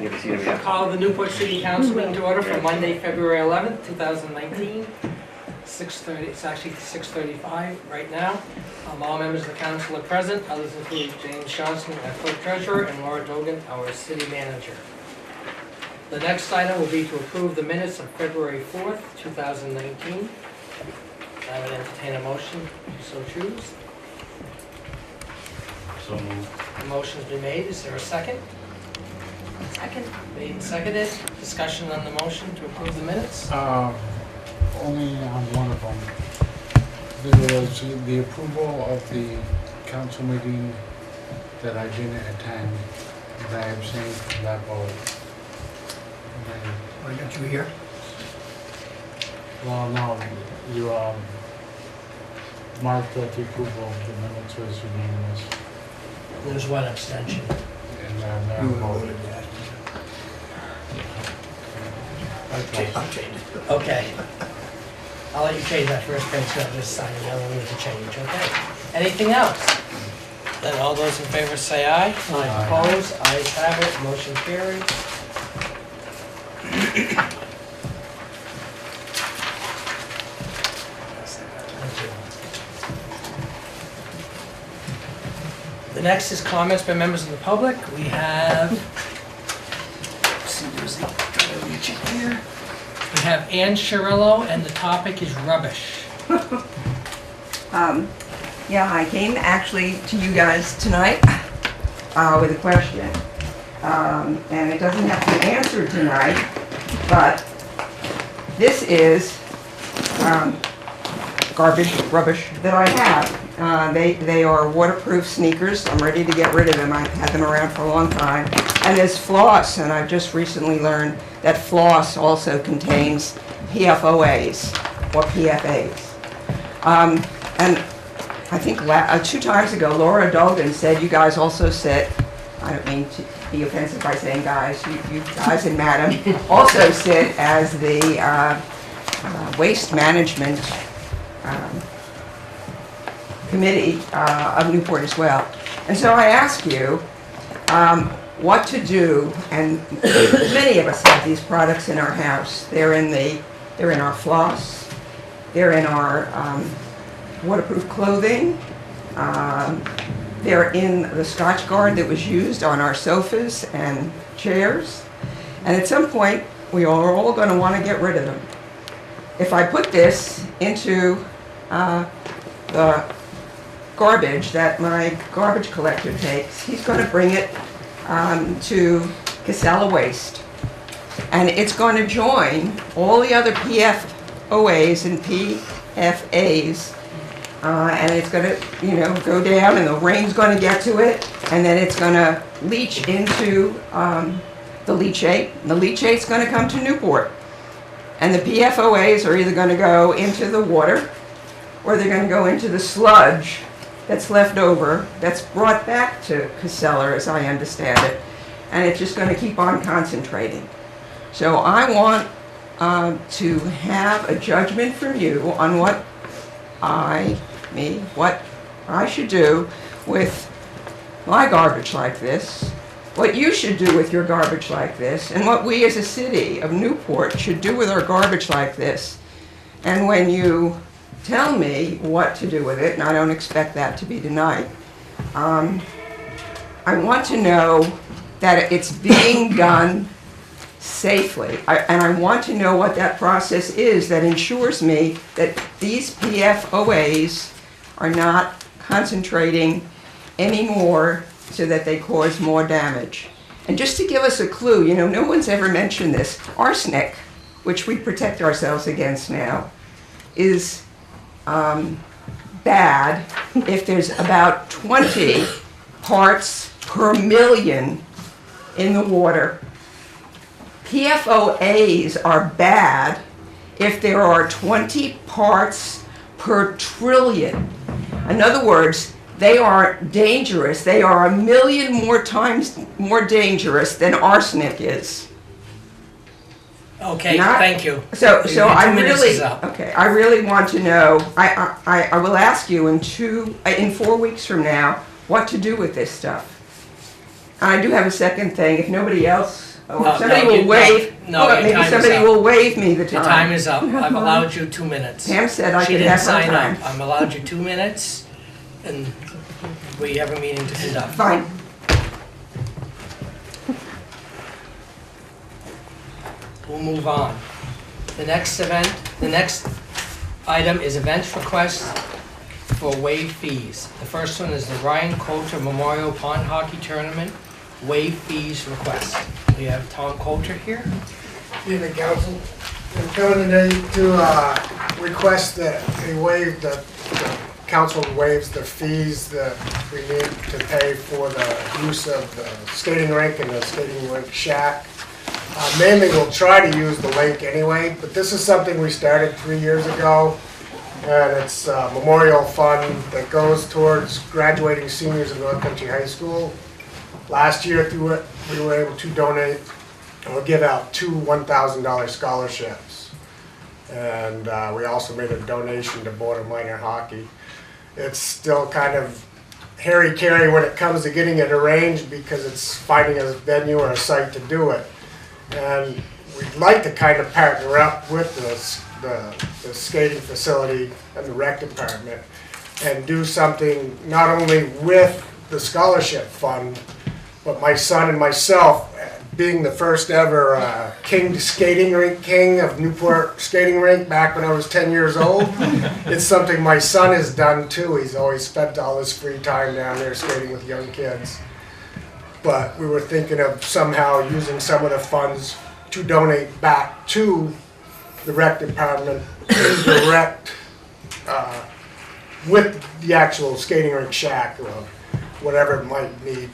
Call the Newport City Council meeting to order for Monday, February 11th, 2019. 6:30, it's actually 6:35 right now. All members of the council are present, others include James Johnson, our clerk treasurer, and Laura Dogan, our city manager. The next item will be to approve the minutes of February 4th, 2019. I would entertain a motion, if you so choose. So moved. The motion's been made, is there a second? Second. Made and seconded, discussion on the motion to approve the minutes? Only on one of them. There was the approval of the council meeting that I didn't attend, and I abstained from that vote. Why don't you hear? Well, no, you marked that the approval of the minutes was unanimous, There's one abstention. and Mayor voted. I'll change it. Okay. I'll let you change that first page, so I'll just sign the other one with the change, okay? Anything else? Then all those in favor say aye. Aye. Opposed? Ayes have it, motion carries. The next is comments by members of the public. We have, let's see, there's the, try to reach it here. We have Ann Chirillo, and the topic is rubbish. Yeah, I came actually to you guys tonight with a question. And it doesn't have to be answered tonight, but this is rubbish that I have. They are waterproof sneakers. I'm ready to get rid of them. I've had them around for a long time. And there's floss, and I've just recently learned that floss also contains PFOAs or PFAs. And I think 2 times ago, Laura Dogan said you guys also sit, I don't mean to be offensive by saying guys, you guys and madam also sit as the waste management committee of Newport as well. And so I ask you what to do, and many of us have these products in our house. They're in our floss, they're in our waterproof clothing, they're in the Scotch Guard that was used on our sofas and chairs. And at some point, we are all going to want to get rid of them. If I put this into the garbage that my garbage collector takes, he's going to bring it to Casella Waste. And it's going to join all the other PFOAs and PFAs, and it's going to, go down, and the rain's going to get to it, and then it's going to leach into the leachate, and the leachate's going to come to Newport. And the PFOAs are either going to go into the water, or they're going to go into the sludge that's left over, that's brought back to Casella, as I understand it, and it's just going to keep on concentrating. So I want to have a judgment from you on what I should do with my garbage like this, what you should do with your garbage like this, and what we as a city of Newport should do with our garbage like this. And when you tell me what to do with it, and I don't expect that to be tonight, I want to know that it's being done safely. And I want to know what that process is that ensures me that these PFOAs are not concentrating anymore so that they cause more damage. And just to give us a clue, no one's ever mentioned this, arsenic, which we protect ourselves against now, is bad if there's about 20 parts per million in the water. PFOAs are bad if there are 20 parts per trillion. In other words, they are dangerous. They are 1 million more times more dangerous than arsenic is. Okay, thank you. So I 2 minutes really, is up. okay, I really want to know, I will ask you in 4 weeks from now what to do with this stuff. I do have a second thing. If nobody else Or somebody will waive, maybe somebody will waive me the Your time time. is up. I've allowed you 2 minutes. Pam said I She could didn't have her sign time. up. I'm allowed you 2 minutes, and we have a meeting to conduct. Fine. We'll move on. The next item is events requests for waived fees. The first one is the Ryan Coulter Memorial Pond Hockey Tournament waived fees request. We have Tom Coulter here. Evening, council. I'm coming today to request that the council waives the fees that we need to pay for the use of the skating rink and the skating rink shack. Mainly we'll try to use the lake anyway, but this is something we started 3 years ago. And it's a memorial fund that goes towards graduating seniors in North Country High School. Last year through it, we were able to donate and we'll give out 2 $1,000 scholarships. And we also made a donation to Board of Minor Hockey. It's still kind of hairy-carry when it comes to getting it arranged because it's finding a venue or a site to do it. And we'd like to kind of partner up with the skating facility and the rec department and do something not only with the scholarship fund, but my son and myself, being the first ever skating rink king of Newport skating rink back when I was 10 years old. It's something my son has done too. He's always spent all his free time down there skating with young kids. But we were thinking of somehow using some of the funds to donate back to the rec department direct with the actual skating rink shack or whatever it might need.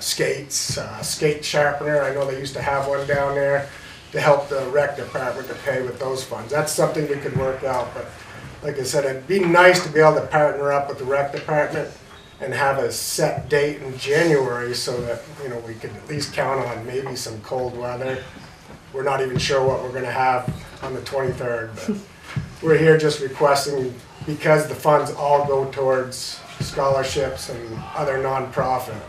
Skates, skate sharpener, I know they used to have one down there to help the rec department to pay with those funds. That's something we could work out, but like I said, it'd be nice to be able to partner up with the rec department and have a set date in January so that, you know, we could at least count on maybe some cold weather. We're not even sure what we're gonna have on the 23rd, but we're here just requesting, because the funds all go towards scholarships and other nonprofit,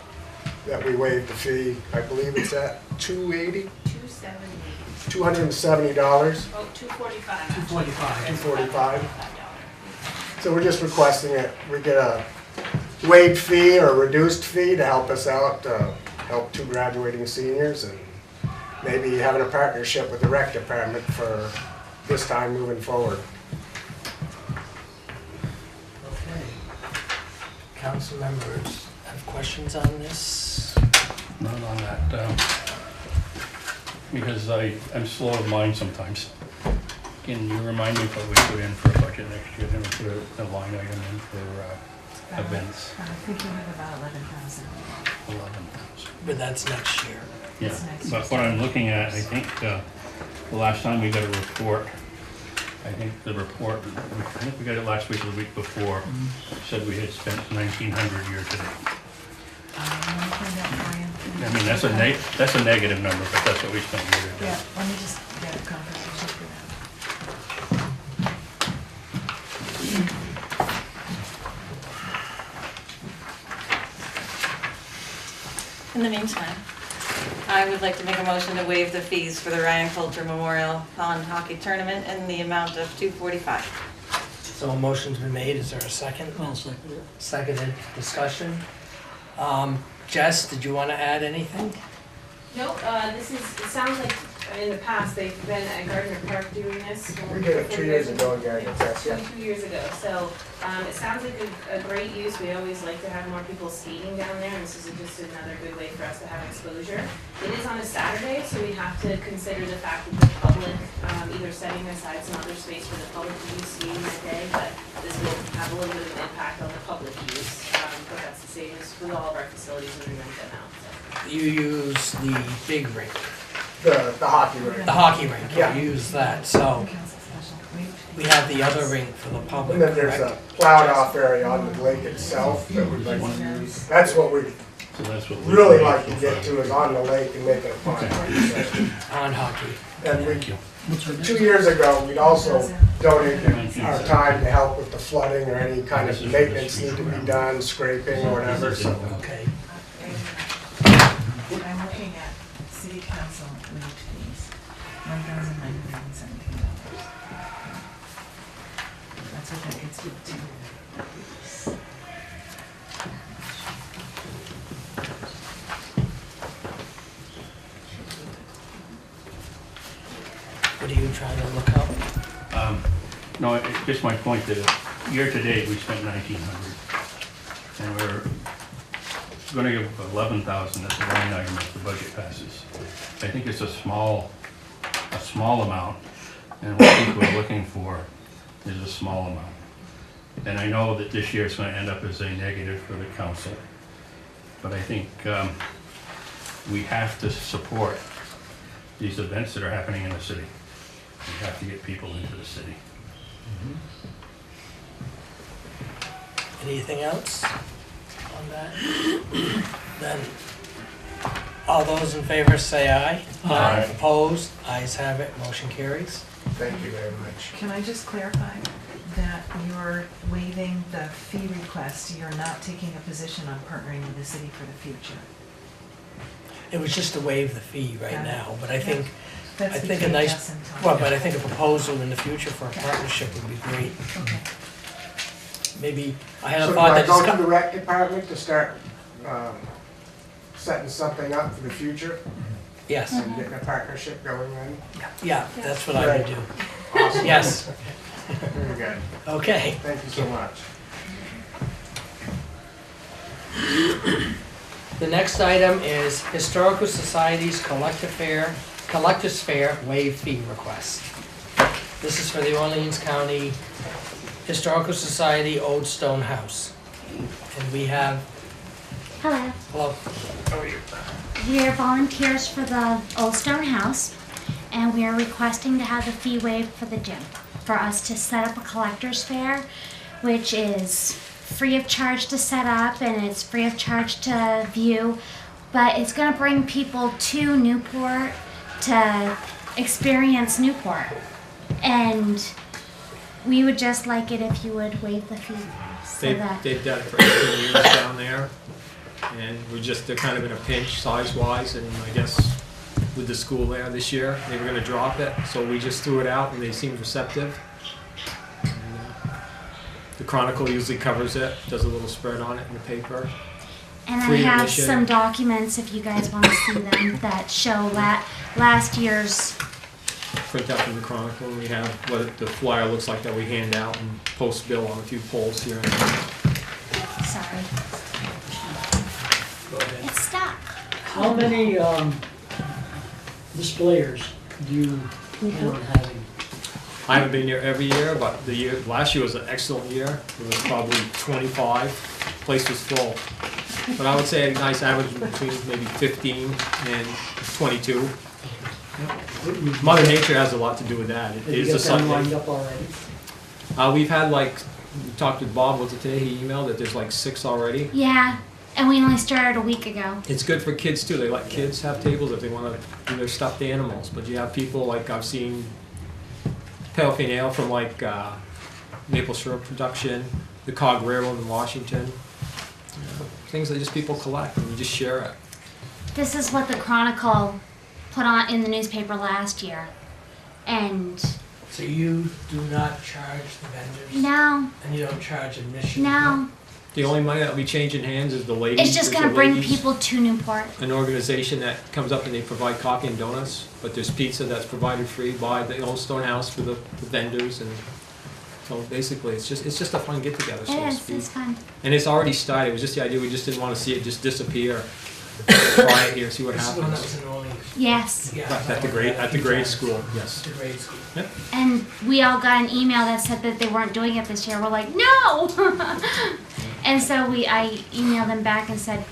that we waive the fee. I believe it's at $280? $270. Oh, $245. $245. So we're just requesting that we get a waived fee or reduced fee to help us out, to help 2 graduating seniors, and maybe having a partnership with the rec department for this time moving forward. Okay. Council members have questions on this? None on that, because I'm slow of mind sometimes. Can you remind me what we put in for a budget next year, then we put a line item in for events? I think you have about 11,000. 11,000. But that's next year. Yeah, That's next but what I'm looking at, I think the last time we got a report, I think we got it last week or the week before, said we had spent 1,900 year to date. I mean, that's a negative number, but that's what we spent year to date. Yeah, let me just get a conversation for that. In the meantime, I would like to make a motion to waive the fees for the Ryan Coulter Memorial Pond Hockey Tournament in the amount of $245. So a motion's been made, is there a second? I'll second it. Seconded, discussion. Jess, did you want to add anything? Nope, it sounds like in the past, they've been at Gardner Park doing this. We did it 2 years ago, yeah, that's, yeah. 2 years ago, so it sounds like a great use. We always like to have more people skating down there, and this is just another good way for us to have exposure. It is on a Saturday, so we have to consider the fact that the public, either setting aside some other space for the public to use skating that day, but this will have a little bit of an impact on the public use. But that's the same as with all of our facilities when we rent them out. So. You use the big rink, The hockey rink. the hockey rink, Yeah. you use that, so we have the other rink for the public, And then there's correct? a plowed off area on the lake itself that we'd like to use. That's what we So that's what we really like to get to, is on the lake and make it a fun Okay. hockey session. On hockey. And we, Thank you. 2 years ago, we'd also donated our time to help with the flooding or any kind of maintenance need to be done, scraping or whatever, so. Okay. I'm looking at city council waived fees, $1,917. That's what that gets you to. What are you trying to look up? No, it's just my point that year-to-date, we spent 1,900. And we're gonna give 11,000 as a line item if the budget passes. I think it's a small amount, and what people are looking for is a small amount. And I know that this year it's gonna end up as a negative for the council, but I think we have to support these events that are happening in the city. We have to get people into the city. Anything else on that? Then, all those in favor say aye. Aye. Opposed? Ayes have it, motion carries. Thank you very much. Can I just clarify that you're waiving the fee request, you're not taking a position on partnering with the city for the future? It was just to waive the fee right Got it. now, but I think, That's I think a between nice, us and Tom. well, but I think a proposal in the future for a partnership would be great. Okay. Maybe, I had So a do thought I that go to just, the rec department to start setting something up for the future yes, and getting a partnership going in? yeah, that's what I would do. Awesome. Yes, Very good. okay. Thank you so much. The next item is Historical Society's Collectors Fair waive fee request. This is for the Orleans County Historical Society Old Stone House. And we have, Hello, well, how are you? we are volunteers for the Old Stone House, and we are requesting to have the fee waived for the gym, for us to set up a collector's fair, which is free of charge to set up and it's free of charge to view, but it's gonna bring people to Newport to experience Newport. And we would just like it if you would waive the fee, so that. They've done it for 18 years down there, and they're kind of in a pinch size-wise, and I guess with the school there this year, they were gonna drop it, so we just threw it out, and they seemed receptive. And, the Chronicle usually covers it, does a little spread on it in the paper. And I Free have admission. some documents, if you guys want to see them, that show last year's. Print out from the Chronicle, and we have what the flyer looks like that we hand out and post bill on a few poles here and there. Sorry, Go ahead. it's stuck. How many displayers do you plan on having? I haven't been here every year, but last year was an excellent year. It was probably 25. Place was full. But I would say a nice average between maybe 15 and 22. Mother Nature has a lot to do with that. It Have you is a got them lined Sunday. up already? We've had we talked with Bob, was it today? He emailed that there's like 6 already. Yeah, and we only started a week ago. It's good for kids too. They let kids have tables if they want to do their stuffed animals. But you have people like I've seen Pale Ale from Maple Syrup Production, the Cog Railroad in Washington. Things that just people collect and you just share it. This is what the Chronicle put on in the newspaper last year. And So you do not charge the vendors? no, And you don't charge admission? no, The only money that will be changing hands is the ladies. it's just There's gonna the bring ladies, people to Newport. An organization that comes up and they provide coffee and donuts, but there's pizza that's provided free by the Old Stone House for the vendors, and so basically it's just a fun get together, so It to is, speak. it's fun. And it's already started. It was just the idea. We just didn't want to see it just disappear. Try it here, see what This is the one that happens. was in Orleans? Yes, Yeah. At the grade school, yes. The grade school. and we all got an email that said that they weren't doing it this year. We're like, no! And so I emailed him back and said,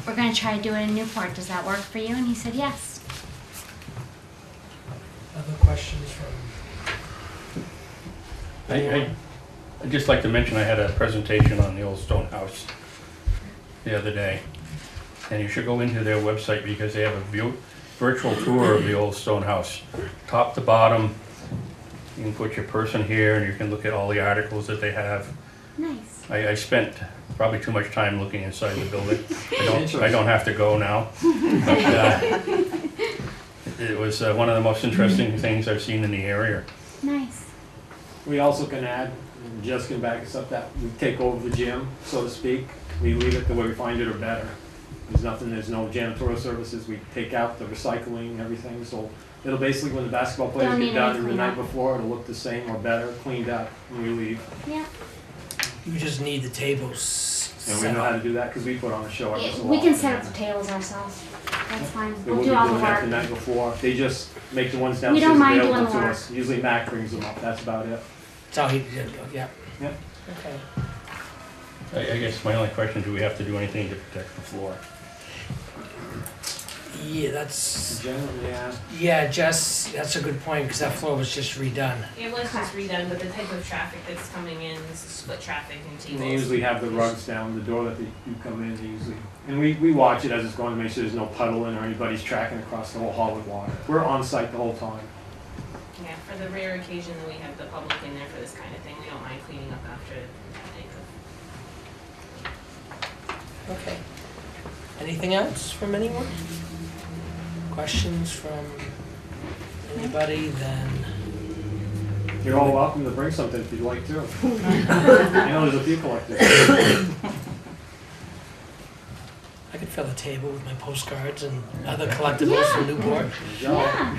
we're gonna try to do it in Newport. Does that work for you? And he said, yes. Other questions from? I'd just like to mention I had a presentation on the Old Stone House the other day. And you should go into their website because they have a virtual tour of the Old Stone House. Top to bottom, you can put your person here and you can look at all the articles that they have. Nice. I spent probably too much time looking inside the building. I don't have to go now. But, It was one of the most interesting things I've seen in the area. Nice. We also can add, and Jess can back us up, that we take over the gym, so to speak. We leave it the way we find it or better. There's no janitorial services. We take out the recycling, everything. So it'll basically, when the basketball players Don't get need done any the night cleanup. before, it'll look the same or better, cleaned up when we leave. Yeah. You just need the tables And we set know how up. to do that because we put on a show every so We can often. set up the tables ourselves. That's fine. We We'll will do be all the doing that the work. night before. They just make the ones We downstairs don't mind available doing to the us. Usually Mac brings them up, that's about it. That's how he did it, yeah. Yep. Okay. I guess my only question, do we have to do anything to protect the floor? Yeah, that's, Generally, Jess, that's a good point, because that floor was just redone. It was just redone, but the type of traffic that's coming in is split traffic and and tables. they usually have the rugs down, the door that you come in, they usually, and we watch it as it's going to make sure there's no puddling or anybody's tracking across the whole hall with water. We're on site the whole time. Yeah, for the rare occasion that we have the public in there for this kind of thing, we don't mind cleaning up after they go. Okay. Anything else from anyone? Questions from anybody, then? You're all welcome to bring something if you'd like to. I know there's a few collectors. I could fill a table with my postcards and other collectibles from Newport. Yeah.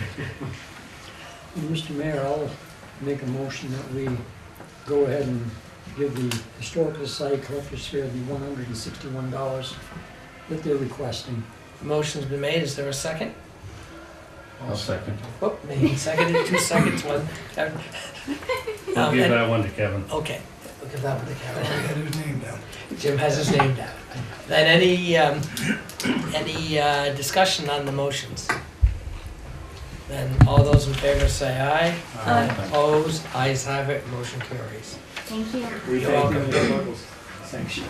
Mr. Mayor, I'll make a motion that we go ahead and give the Historical Society Collectors Fair the $161 that they're requesting. Motion's been made, is there a second? I'll second. Oh, made and seconded, 2 seconds, one. I'll give that one to Kevin. Okay, we'll give that one to Kevin. Jim has his name down. Then any discussion on the motions? Then all those in favor say aye. Aye. Opposed, ayes have it, motion carries. Thank you. We You're thank welcome. you and your locals. Thanks.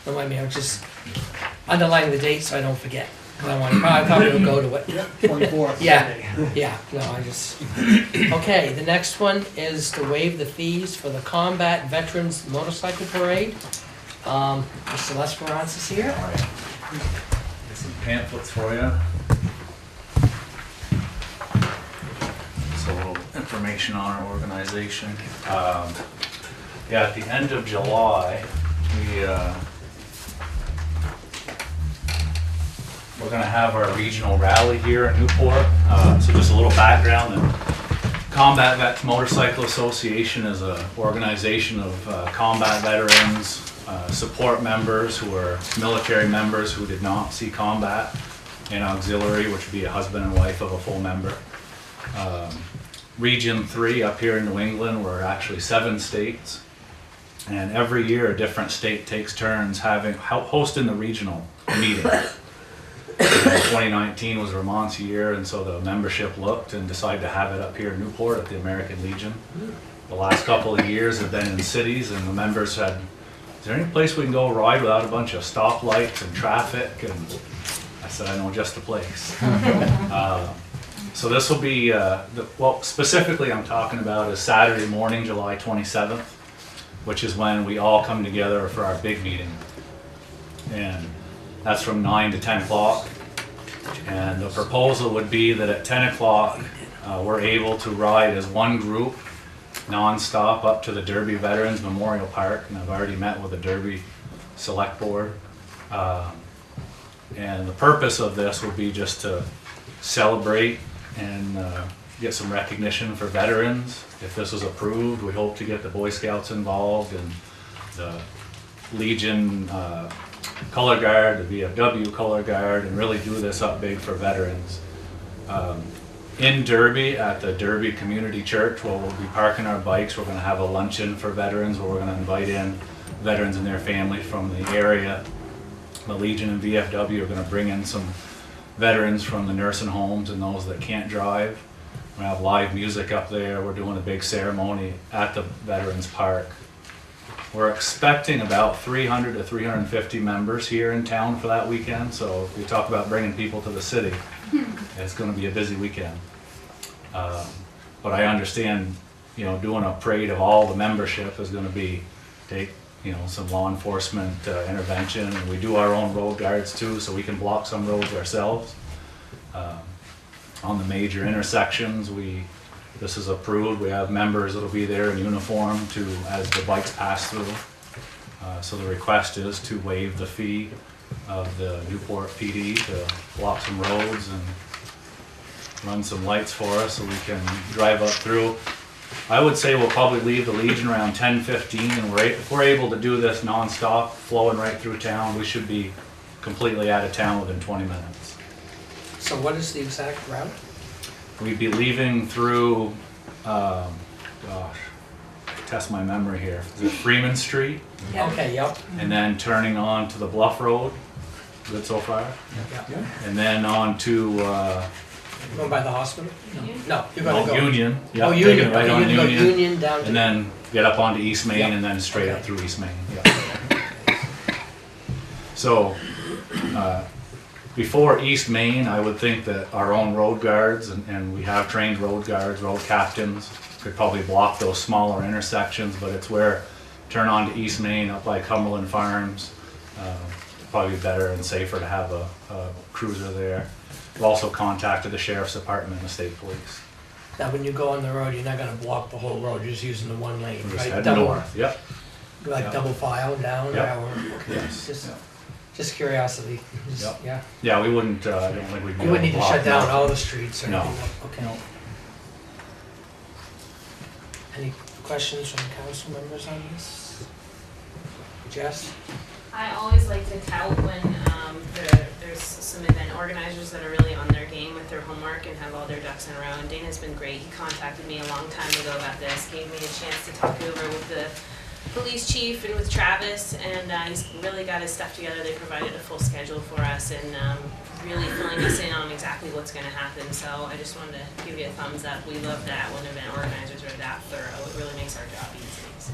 Remind me, I'll just underline the date so I don't forget. 'Cause I thought we would go to it. 24th. Yeah, no, I just, okay, the next one is to waive the fees for the Combat Veterans Motorcycle Parade. Mr. Lesperance is here. Get some pamphlets for you. Just a little information on our organization. Yeah, at the end of July, we're gonna have our regional rally here in Newport. So just a little background. The Combat Vets Motorcycle Association is an organization of combat veterans, support members who are military members who did not see combat, and auxiliary, which would be a husband and wife of a full member. Region 3 up here in New England, we're actually 7 states. And every year a different state takes turns hosting the regional meeting. 2019 was Vermont's year, and so the membership looked and decided to have it up here in Newport at the American Legion. The last couple of years have been in cities, and the members said, is there any place we can go ride without a bunch of stoplights and traffic? And I said, I know just the place. So this will be, well, specifically I'm talking about is Saturday morning, July 27th, which is when we all come together for our big meeting. And that's from 9 to 10 o'clock. And the proposal would be that at 10 o'clock, we're able to ride as one group non-stop up to the Derby Veterans Memorial Park. And I've already met with the Derby Select Board. And the purpose of this would be just to celebrate and get some recognition for veterans. If this was approved, we hope to get the Boy Scouts involved and the Legion Color Guard, the VFW Color Guard, and really do this up big for veterans. In Derby, at the Derby Community Church, where we'll be parking our bikes, we're going to have a luncheon for veterans where we're going to invite in veterans and their family from the area. The Legion and VFW are going to bring in some veterans from the nursing homes and those that can't drive. We have live music up there. We're doing a big ceremony at the Veterans Park. We're expecting about 300 to 350 members here in town for that weekend. So if we talk about bringing people to the city, it's going to be a busy weekend. But I understand, you know, doing a parade of all the membership is going to be take, some law enforcement intervention. And we do our own road guards too, so we can block some roads ourselves. On the major intersections, this is approved. We have members that'll be there in uniform as the bikes pass through. So the request is to waive the fee of the Newport PD to block some roads and run some lights for us so we can drive up through. I would say we'll probably leave the Legion around 10:15, and if we're able to do this nonstop, flowing right through town, we should be completely out of town within 20 minutes. So what is the exact route? We'd be leaving through, test my memory here, is it Freeman Street? Yeah. Okay, yep. And then turning on to the Bluff Road, good so far? Yeah. And then on to, Going by the hospital? Union? No, you're gonna go. Union. Oh, Yep, Union, taking it right okay, on you're gonna go Union. Union down to. And then get up onto East Main Yep. and then straight up Okay. through East Main. Yeah. So, before East Main, I would think that our own road guards, and we have trained road guards, road captains, could probably block those smaller intersections, but it's where turn on to East Main up by Cumberland Farms. Probably better and safer to have a cruiser there. We've also contacted the Sheriff's Department and the State Police. Now, when you go on the road, you're not gonna block the whole road, you're just using the one lane, We're just right? heading Double, north. Yep. like Yep. double file down, Yep. or, okay, Yes. just curiosity. Just- Yep. Yeah. Yeah, we wouldn't, I don't think we'd be You wouldn't need able to shut block down nothing. all the streets or No. anything, okay. No. Any questions from council members on this? Jess? I always like to tout when there's some event organizers that are really on their game with their homework and have all their ducks in a row. And Dana's been great. He contacted me a long time ago about this, gave me a chance to talk it over with the police chief and with Travis, and he's really got his stuff together. They provided a full schedule for us and really filling us in on exactly what's going to happen. So I just wanted to give you a thumbs up. We love that when event organizers are that thorough. It really makes our job easy. So.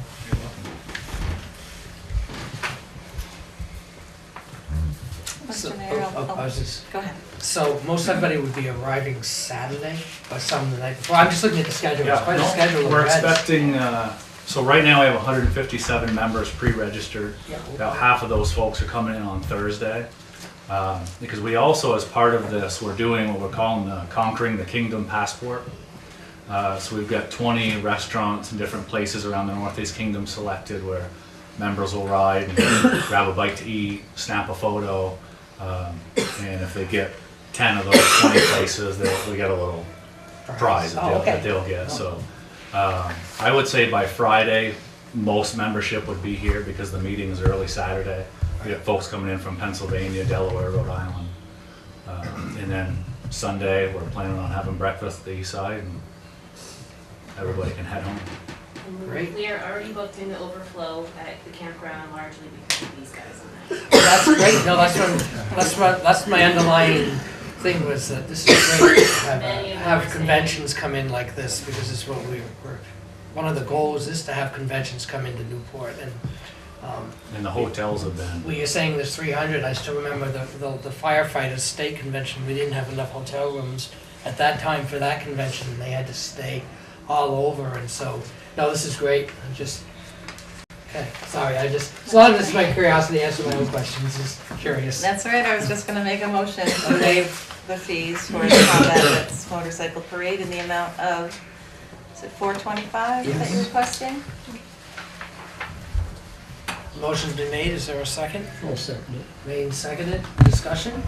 Mr. Mayor, I was just, go ahead. so most everybody would be arriving Saturday, or some the night before. I'm just looking at the schedule, it's quite a schedule of We're events. expecting, so right now we have 157 members pre-registered. Yeah. About half of those folks are coming in on Thursday. Because we also, as part of this, we're doing what we're calling the Conquering the Kingdom Passport. So we've got 20 restaurants in different places around the Northeast Kingdom selected where members will ride and grab a bite to eat, snap a photo, and if they get 10 of those 20 places, we get a little prize that they'll get. So I would say by Friday, most membership would be here because the meeting is early Saturday. We have folks coming in from Pennsylvania, Delaware, Rhode Island. And then Sunday, we're planning on having breakfast at the east side and everybody can head home. Great. We are already booked into overflow at the campground largely because of these guys on that. That's great, no, that's my underlying thing was that this is great to have conventions come in like this, because it's what one of the goals is to have conventions come into Newport, and And the hotels have been. well, you're saying there's 300, I still remember the firefighters state convention, we didn't have enough hotel rooms at that time for that convention, and they had to stay all over, and so, no, this is great, I'm just, okay, sorry, as long as it's my curiosity to answer my own questions, just curious. That's right, I was just gonna make a motion to waive the fees for the Combat Vets Motorcycle Parade in the amount of, is it $425 that Yes. you're requesting? Motion's been made, is there a second? I'll second it. Made and seconded, discussion?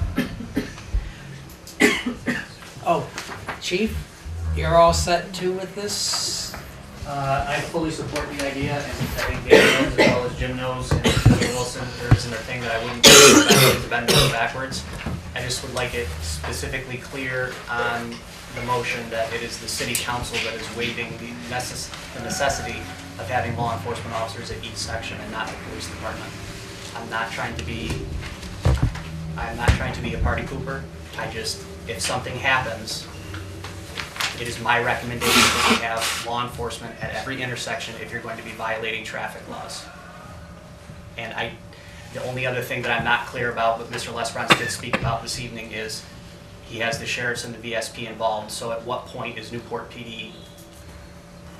Oh, chief, you're all set too with this? I fully support the idea, and I think Dan knows as well as Jim knows, and Jim Wilson, there isn't a thing that I wouldn't bend over backwards. I just would like it specifically clear on the motion that it is the city council that is waiving the necessity of having law enforcement officers at each section and not the police department. I'm not trying to be a party pooper. If something happens, it is my recommendation that we have law enforcement at every intersection if you're going to be violating traffic laws. And the only other thing that I'm not clear about, but Mr. Lesbrance did speak about this evening, is he has the sheriffs and the VSP involved, so at what point is Newport PD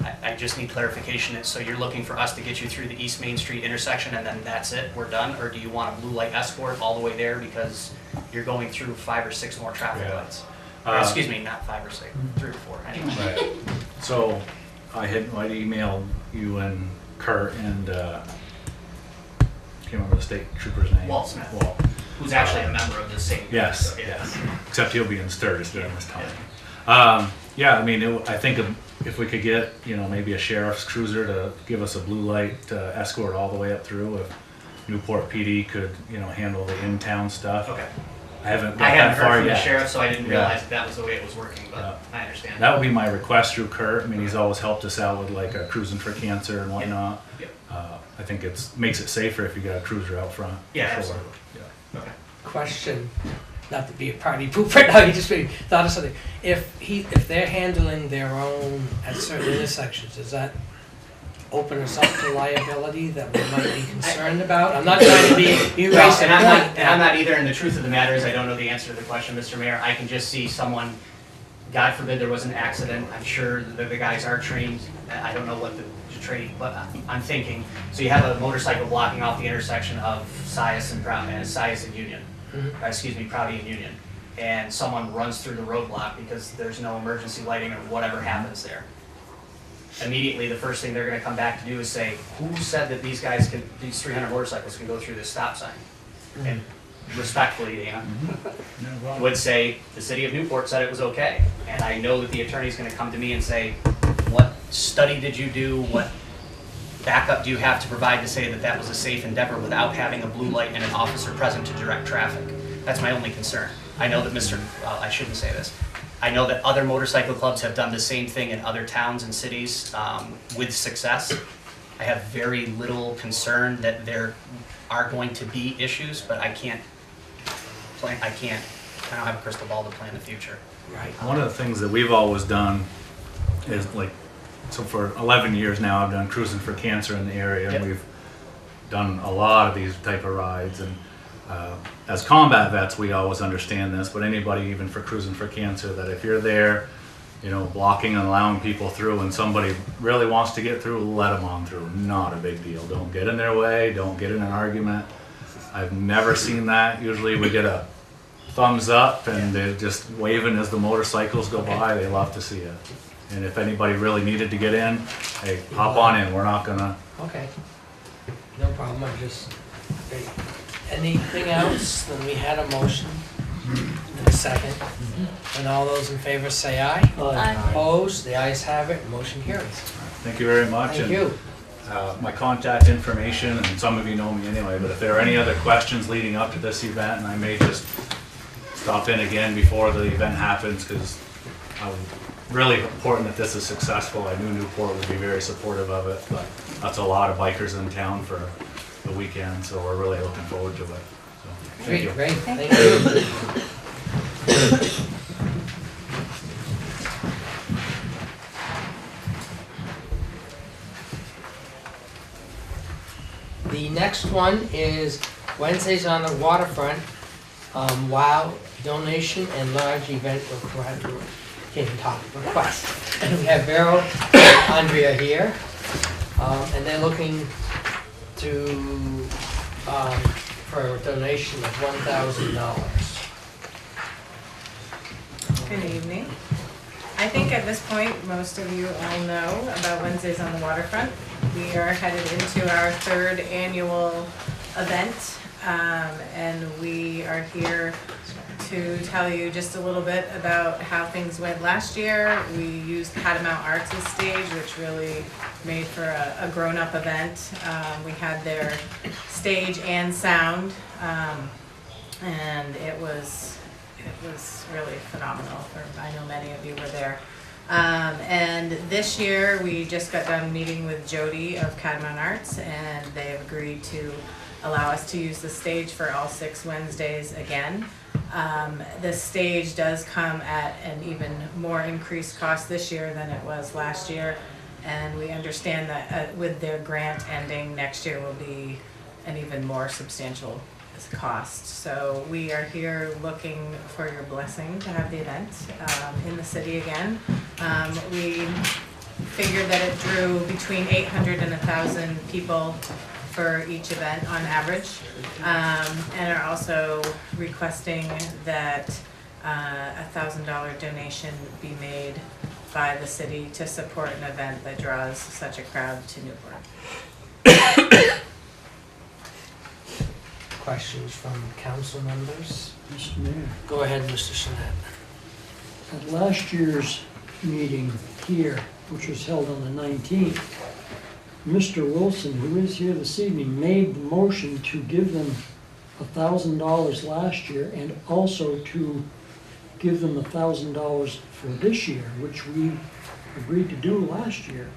I just need clarification. So you're looking for us to get you through the East Main Street intersection and then that's it, we're done? Or do you want a blue light escort all the way there because you're going through 5 or 6 more traffic Yeah. lights? Or, excuse me, not 5 or 6, 3 or 4, anyway. Right. So I'd emailed you and Kurt and, can't remember the state trooper's name. Walt Smith. Walt. Who's actually a member of the same. Yes, so, yeah. yes. Except he'll be in Sturgis during this time. Yeah, I mean, I think if we could get, maybe a sheriff's cruiser to give us a blue light escort all the way up through, if Newport PD could, handle the in-town stuff. Okay. I haven't I got haven't that far heard from the yet. sheriff, so I didn't Yeah. realize that was the way it was working, but Yeah. I understand. That would be my request through Kurt. I mean, he's always helped us out with like cruising for cancer and whatnot. Yep. I think makes it safer if you got a cruiser out front. Yeah, for sure. absolutely. Yeah. Okay. Question, not to be a party pooper, now you just made me thought of something. If they're handling their own at certain intersections, does that open us up to liability that we might be concerned about? I'm not trying to be erasing And I'm point. not, and I'm not either, and the truth of the matter is I don't know the answer to the question, Mr. Mayor. I can just see someone, God forbid there was an accident, I'm sure that the guys are trained, I don't know what the training, but I'm thinking, so you have a motorcycle blocking off the intersection of Sias and Union, excuse me, Prouty and Union, and someone runs through the roadblock because there's no emergency lighting or whatever happens there. Immediately, the first thing they're gonna come back to do is say, who said that these 300 motorcycles can go through this stop sign? And respectfully, Dana, would say, the city of Newport said it was okay. And I know that the attorney's gonna come to me and say, what study did you do? What backup do you have to provide to say that that was a safe endeavor without having a blue light and an officer present to direct traffic? That's my only concern. I know that I shouldn't say this. I know that other motorcycle clubs have done the same thing in other towns and cities with success. I have very little concern that there are going to be issues, but I don't have a crystal ball to plan the future. Right. One of the things that we've always done is so for 11 years now, I've done Cruising for Cancer in the area, and Yep. we've done a lot of these type of rides. And as combat vets, we always understand this, but anybody, even for Cruising for Cancer, that if you're there, blocking and allowing people through, and somebody really wants to get through, let them on through. Not a big deal. Don't get in their way. Don't get in an argument. I've never seen that. Usually we get a thumbs up, and they're just waving as the motorcycles go by. They love to see it. And if anybody really needed to get in, hey, hop on in. We're not gonna. Okay. No problem, okay. Anything else? Then we had a motion and a second. And all those in favor say aye. Opposed? The ayes have it, motion carries. Thank you very much. Thank and, you. my contact information, and some of you know me anyway, but if there are any other questions leading up to this event, and I may just stop in again before the event happens, because really important that this is successful. I knew Newport would be very supportive of it, but that's a lot of bikers in town for the weekend, so we're really looking forward to it. So, thank you. Great, thank you. The next one is Wednesdays on the waterfront, WOW donation and large event request. And we have Vero and Andrea here, and they're looking to, for a donation of $1,000. Good evening. I think at this point, most of you all know about Wednesdays on the Waterfront. We are headed into our 3rd annual event, and we are here to tell you just a little bit about how things went last year. We used Catamount Arts' stage, which really made for a grown-up event. We had their stage and sound, and it was really phenomenal. I know many of you were there. And this year, we just got done meeting with Jody of Catamount Arts, and they have agreed to allow us to use the stage for all 6 Wednesdays again. The stage does come at an even more increased cost this year than it was last year, and we understand that with their grant ending, next year will be an even more substantial cost. So we are here looking for your blessing to have the event in the city again. We figured that it drew between 800 and 1,000 people for each event on average, and are also requesting that $1,000 donation be made by the city to support an event that draws such a crowd to Newport. Questions from council members? Mr. Mayor, Go ahead, Mr. Shinet. at last year's meeting here, which was held on the 19th, Mr. Wilson, who is here this evening, made the motion to give them $1,000 last year and also to give them $1,000 for this year, which we agreed to do last year.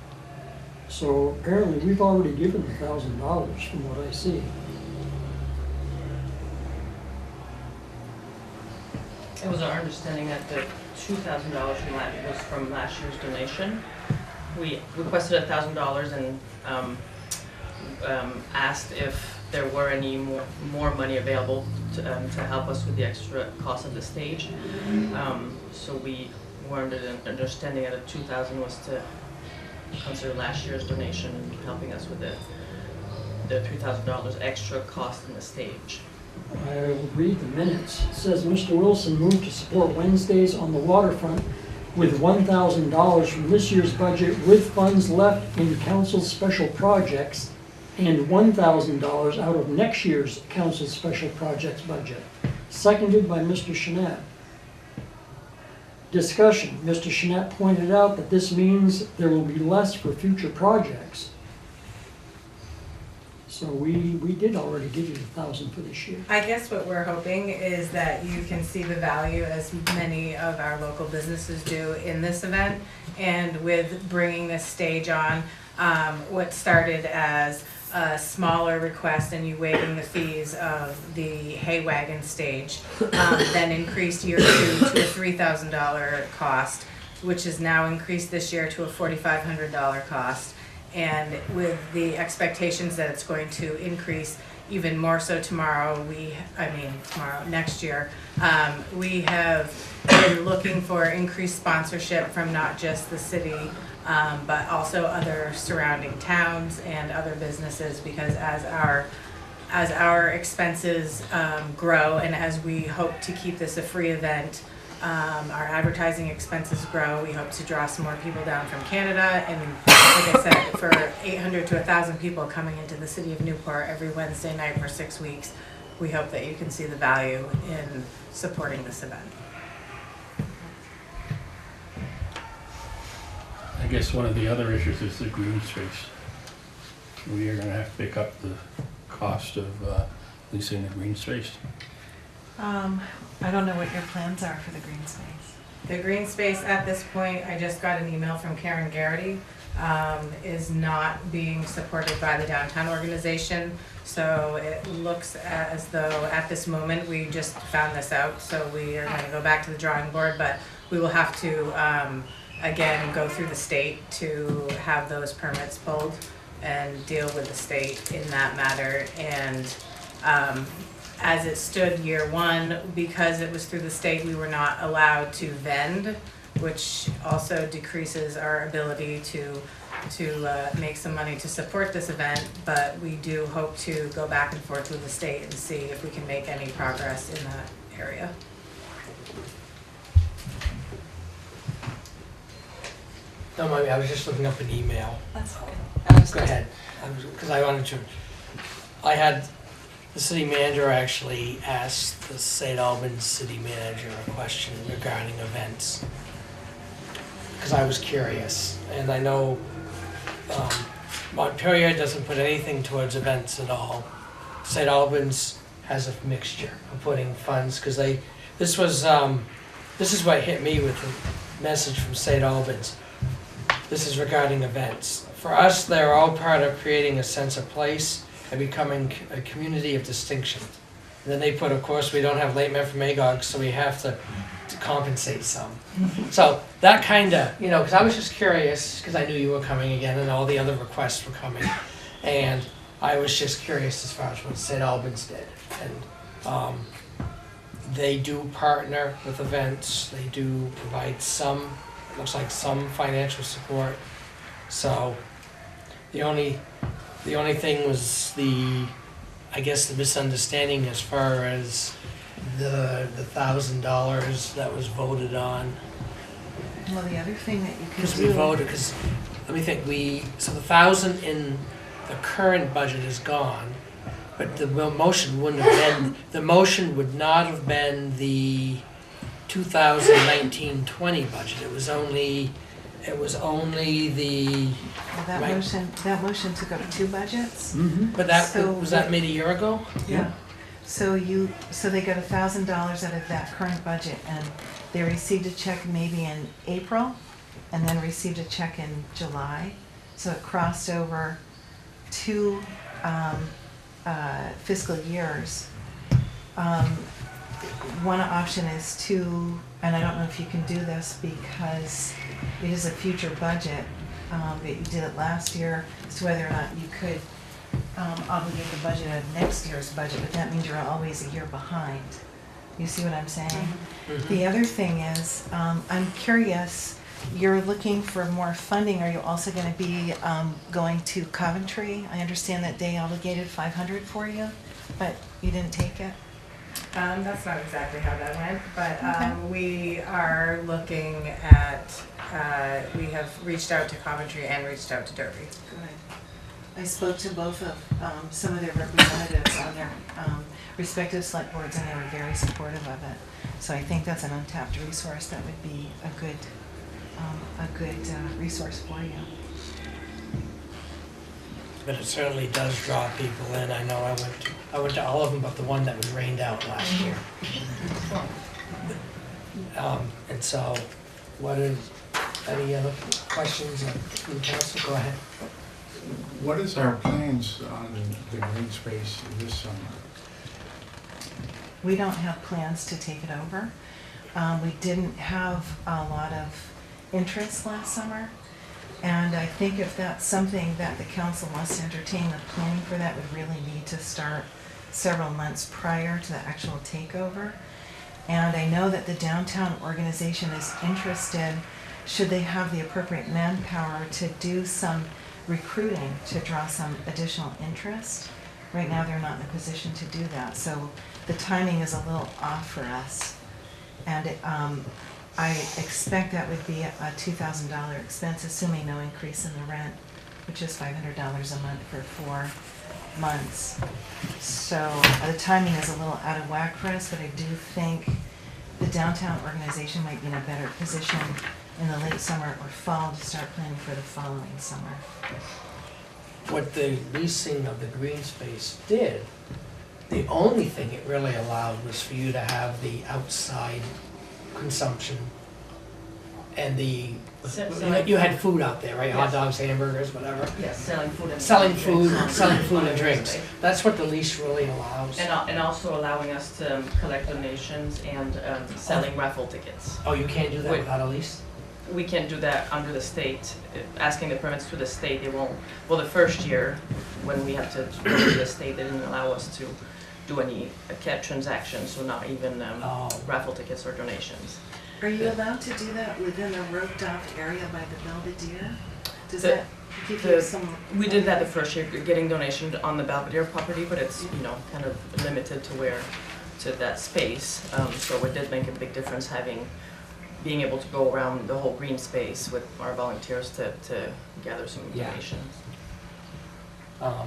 So apparently we've already given $1,000 from what I see. It was our understanding that the $2,000 was from last year's donation. We requested $1,000 and asked if there were any more money available to help us with the extra cost of the stage. So we were under the understanding that the $2,000 was to consider last year's donation and helping us with the $3,000 extra cost in the stage. I will read the minutes. It says, Mr. Wilson moved to support Wednesdays on the waterfront with $1,000 from this year's budget with funds left in council's special projects and $1,000 out of next year's council's special projects budget. Seconded by Mr. Shinet. Discussion. Mr. Shinet pointed out that this means there will be less for future projects. So we did already give you $1,000 for this year. I guess what we're hoping is that you can see the value, as many of our local businesses do, in this event, and with bringing this stage on, what started as a smaller request and you waiving the fees of the hay wagon stage, then increased year 2 to a $3,000 cost, which is now increased this year to a $4,500 cost. And with the expectations that it's going to increase even more so next year, we have been looking for increased sponsorship from not just the city, but also other surrounding towns and other businesses, because as our expenses grow and as we hope to keep this a free event, our advertising expenses grow. We hope to draw some more people down from Canada, and like I said, for 800 to 1,000 people coming into the city of Newport every Wednesday night for 6 weeks, we hope that you can see the value in supporting this event. I guess one of the other issues is the green space. We are gonna have to pick up the cost of leasing the green space. I don't know what your plans are for the green space. The green space at this point, I just got an email from Karen Garrity, is not being supported by the downtown organization. So it looks as though at this moment, we just found this out, so we are gonna go back to the drawing board, but we will have to, again, go through the state to have those permits pulled and deal with the state in that matter. And as it stood year 1, because it was through the state, we were not allowed to vend, which also decreases our ability to make some money to support this event. But we do hope to go back and forth with the state and see if we can make any progress in that area. No, I was just looking up an email. That's okay. Go ahead, because I had the city manager actually asked the St. Albans city manager a question regarding events, because I was curious, and I know Montpelier doesn't put anything towards events at all. St. Albans has a mixture of putting funds, because this is what hit me with the message from St. Albans. This is regarding events. For us, they're all part of creating a sense of place and becoming a community of distinction. And then they put, of course, we don't have late men from Magog, so we have to compensate some. So that kind of, because I was just curious, because I knew you were coming again and all the other requests were coming. And I was just curious as far as what St. Albans did. And they do partner with events. They do provide some, it looks like some financial support. So, the only thing was I guess the misunderstanding as far as the $1,000 that was voted on. Well, the other thing that you could Because do. we voted, because, let me think, so the 1,000 in the current budget is gone, but the motion wouldn't have been, the motion would not have been the 2019-20 budget. It was only the, Well, that Right. motion took up two budgets. but that, So was that made a year ago? Yeah. So they got $1,000 out of that current budget, and they received a check maybe in April, and then received a check in July. So it crossed over two fiscal years. One option is to, and I don't know if you can do this because it is a future budget, but you did it last year, as to whether or not you could obligate the budget of next year's budget, but that means you're always a year behind. You see what I'm saying? The other thing is, I'm curious, you're looking for more funding. Are you also going to be going to Coventry? I understand that they obligated $500 for you, but you didn't take it. That's not exactly how that went, but Okay. we are looking at, we have reached out to Coventry and reached out to Derby. Good. I spoke to both of some of their representatives on their respective select boards, and they were very supportive of it. So I think that's an untapped resource that would be a good resource for you. But it certainly does draw people in. I know I went to all of them but the one that was rained out last year. And so, any other questions from council? Go ahead. What is our plans on the green space this summer? We don't have plans to take it over. We didn't have a lot of interest last summer. And I think if that's something that the council wants to entertain, the planning for that would really need to start several months prior to the actual takeover. And I know that the downtown organization is interested, should they have the appropriate manpower, to do some recruiting to draw some additional interest. Right now, they're not in a position to do that, so the timing is a little off for us. And I expect that would be a $2,000 expense, assuming no increase in the rent, which is $500 a month for 4 months. So the timing is a little out of whack for us, but I do think the downtown organization might be in a better position in the late summer or fall to start planning for the following summer. What the leasing of the green space did, the only thing it really allowed was for you to have the outside consumption and you had food out there, right? Hot dogs, hamburgers, whatever. Yes, selling food and Selling drinks. food and drinks. That's what the lease really allows. And also allowing us to collect donations and selling raffle tickets. Oh, you can't do that Wait. without a lease? We can do that under the state, asking the permits to the state, they won't, well, the first year, when we had to go to the state, they didn't allow us to do any cash transactions, so not even raffle tickets or donations. Are you allowed to do that within the roped-off area by the Belvedere? Does The- that give you some? We did that the first year, getting donations on the Belvedere property, but it's, kind of limited to that space. So it did make a big difference being able to go around the whole green space with our volunteers to gather some Yeah. donations. Go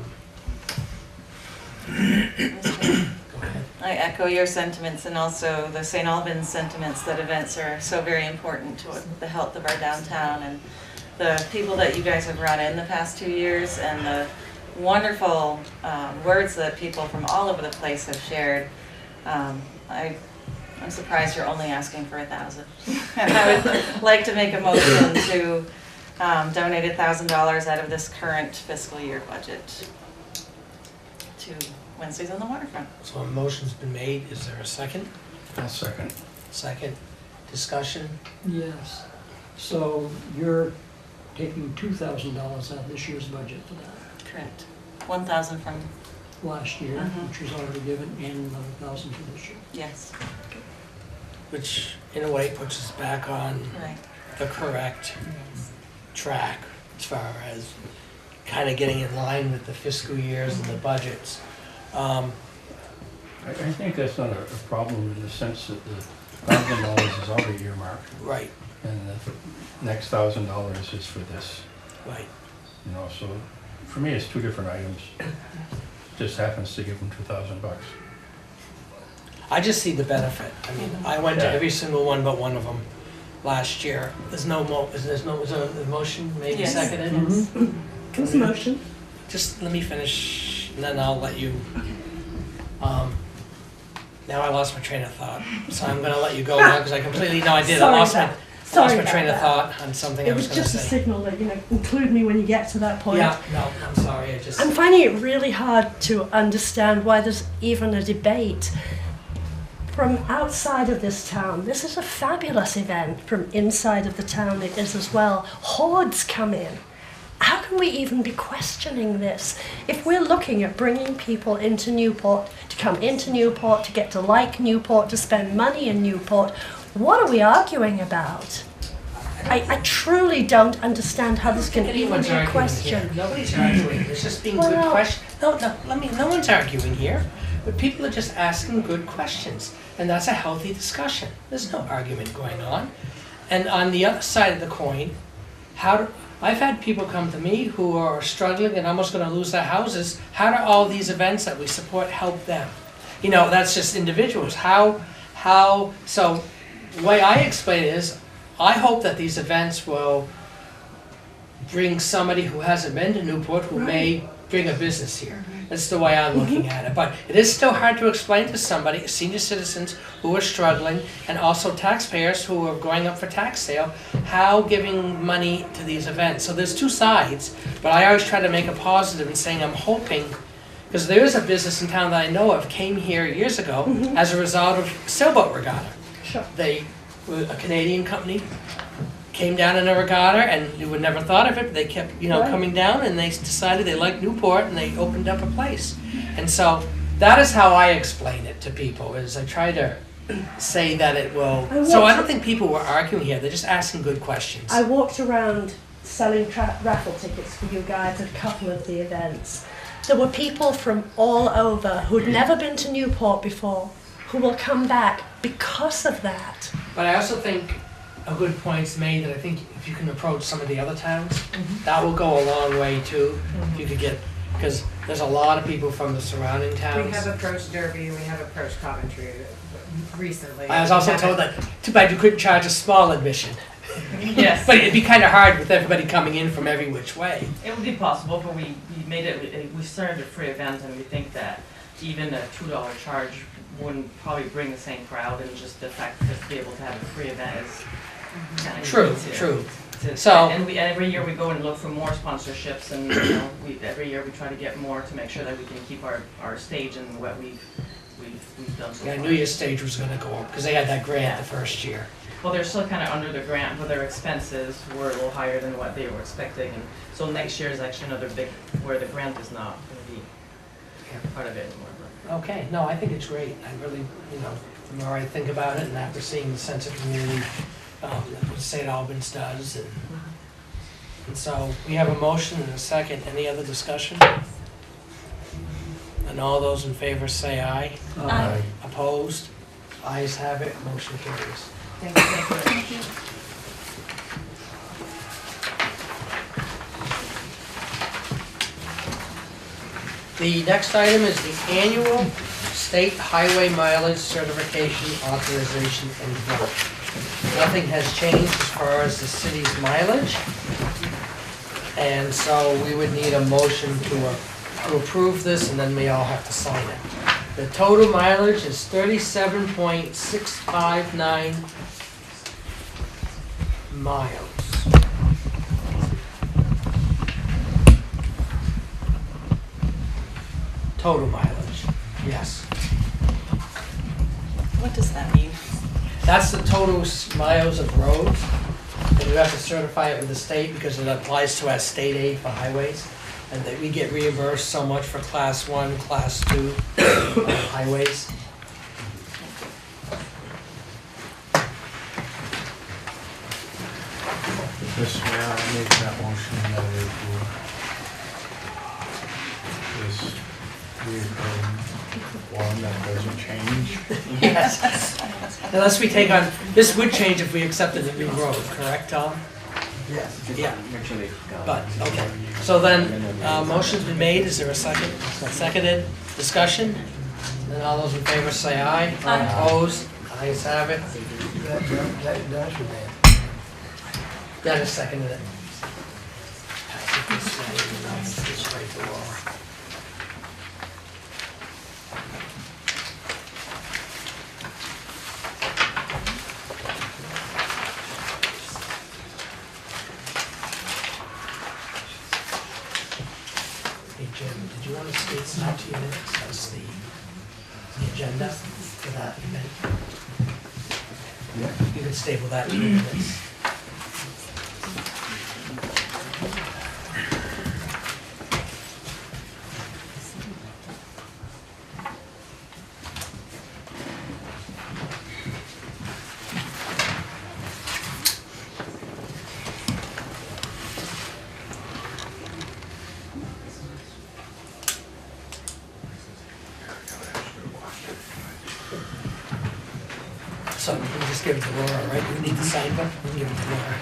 ahead. I echo your sentiments and also the St. Albans sentiments that events are so very important to the health of our downtown, and the people that you guys have brought in the past 2 years and the wonderful words that people from all over the place have shared. I'm surprised you're only asking for 1,000. And I would like to make a motion to donate $1,000 out of this current fiscal year budget to Wednesdays on the Waterfront. So a motion's been made. Is there a second? I'll second. Second. Discussion? Yes. So you're taking $2,000 out of this year's budget for that. Correct. 1,000 from, Last year, Mhm. which was already given, and another 1,000 for this year. yes, Which, in a way, puts us back on right. the correct track. as far as kind of getting in line with the fiscal years and the budgets. I think that's not a problem in the sense that the $1,000 is already earmarked, Right, and the next $1,000 is for this. right. You know, so for me, it's two different items. Just happens to give them $2,000. I just see the benefit. I mean, I went to Yeah. every single one but one of them last year. There's no was there a motion maybe Yes. seconded? What's the motion? Just let me finish, and then I'll let you, now I lost my train of thought, so I'm gonna let you go now, because I completely, no, I did, I Sorry lost about- my sorry train of about thought on something I It was was gonna just a say. signal that, include me when you get to that point. Yeah, no, I'm sorry, I just, I'm finding it really hard to understand why there's even a debate from outside of this town. This is a fabulous event. From inside of the town it is as well. Hordes come in. How can we even be questioning this? If we're looking at bringing people into Newport, to come into Newport, to get to like Newport, to spend money in Newport, what are we arguing about? I truly don't understand how this can even anyone's be a arguing question. here. Nobody's arguing, it's just being good Well- questions. No one's arguing here, but people are just asking good questions, and that's a healthy discussion. There's no argument going on. And on the other side of the coin, I've had people come to me who are struggling and almost gonna lose their houses. How do all these events that we support help them? That's just individuals. So the way I explain it is, I hope that these events will bring somebody who hasn't been to Newport, who may bring a business here. That's the way I'm looking at it. But it is still hard to explain to somebody, senior citizens who are struggling, and also taxpayers who are going up for tax sale, how giving money to these events. So there's two sides, but I always try to make a positive in saying I'm hoping, because there is a business in town that I know of, came here years ago as a result of sailboat regatta. Sure. They were a Canadian company, came down in a regatta, and you would never thought of it, but they kept, Right. coming down, and they decided they liked Newport, and they opened up a place. And so, that is how I explain it to people, is I try to say that it will, so I don't think people were arguing here, they're just asking good questions. I walked around selling raffle tickets for you guys at a couple of the events. There were people from all over who'd never been to Newport before, who will come back because of that. But I also think a good point's made that I think if you can approach some of the other towns, that will go a long way too. If you could get, because there's a lot of people from the surrounding towns. We have approached Derby, we have approached Coventry recently. I was also told that, too bad you couldn't charge a small admission. Yes. But it'd be kind of hard with everybody coming in from every which way. It would be possible, but we made it, we started a free event, and we think that even a $2 charge wouldn't probably bring the same crowd, and just the fact that to be able to have a free event is kind of True, easy true. to- So- and every year we go and look for more sponsorships, and every year we try to get more to make sure that we can keep our stage and what we've done so Yeah, I far. knew your stage was gonna go up, because they had that grant the first year. Well, they're still kind of under the grant, but their expenses were a little higher than what they were expecting, and so next year is actually another big, where the grant is not going to be part of it anymore. Okay, no, I think it's great. I really, the more I think about it, and after seeing the sense of community that what St. Albans does, and so we have a motion and a second. Any other discussion? And all those in favor say aye. Aye. Opposed? Ayes have it, motion carries. Thank you. The next item is the annual state highway mileage certification, authorization, and vote. Nothing has changed as far as the city's mileage. And so we would need a motion to approve this, and then we all have to sign it. The total mileage is 37.659 miles. Total mileage, yes. What does that mean? That's the total miles of roads, and you have to certify it with the state because it applies to our state aid for highways. And that we get reimbursed so much for class 1, class 2 highways. Mr. Mayor, I make that motion that we approve this reoccurring one that doesn't change. Yes. Unless we take on, this would change if we accepted the new road, correct, Tom? Yes. Yeah. But, okay. So then, motion's been made. Is there a second? Seconded. Discussion? Then all those in favor say aye. Aye. Opposed? Ayes have it. That's your name. Dennis seconded it. Pass it this way, and then it's right to Laura. Hey Jim, did you want to state some to your minutes as the agenda for that event? Yeah. You can staple that to your minutes. So we can just give it to Laura, right? We need to sign them, we can give it to Laura.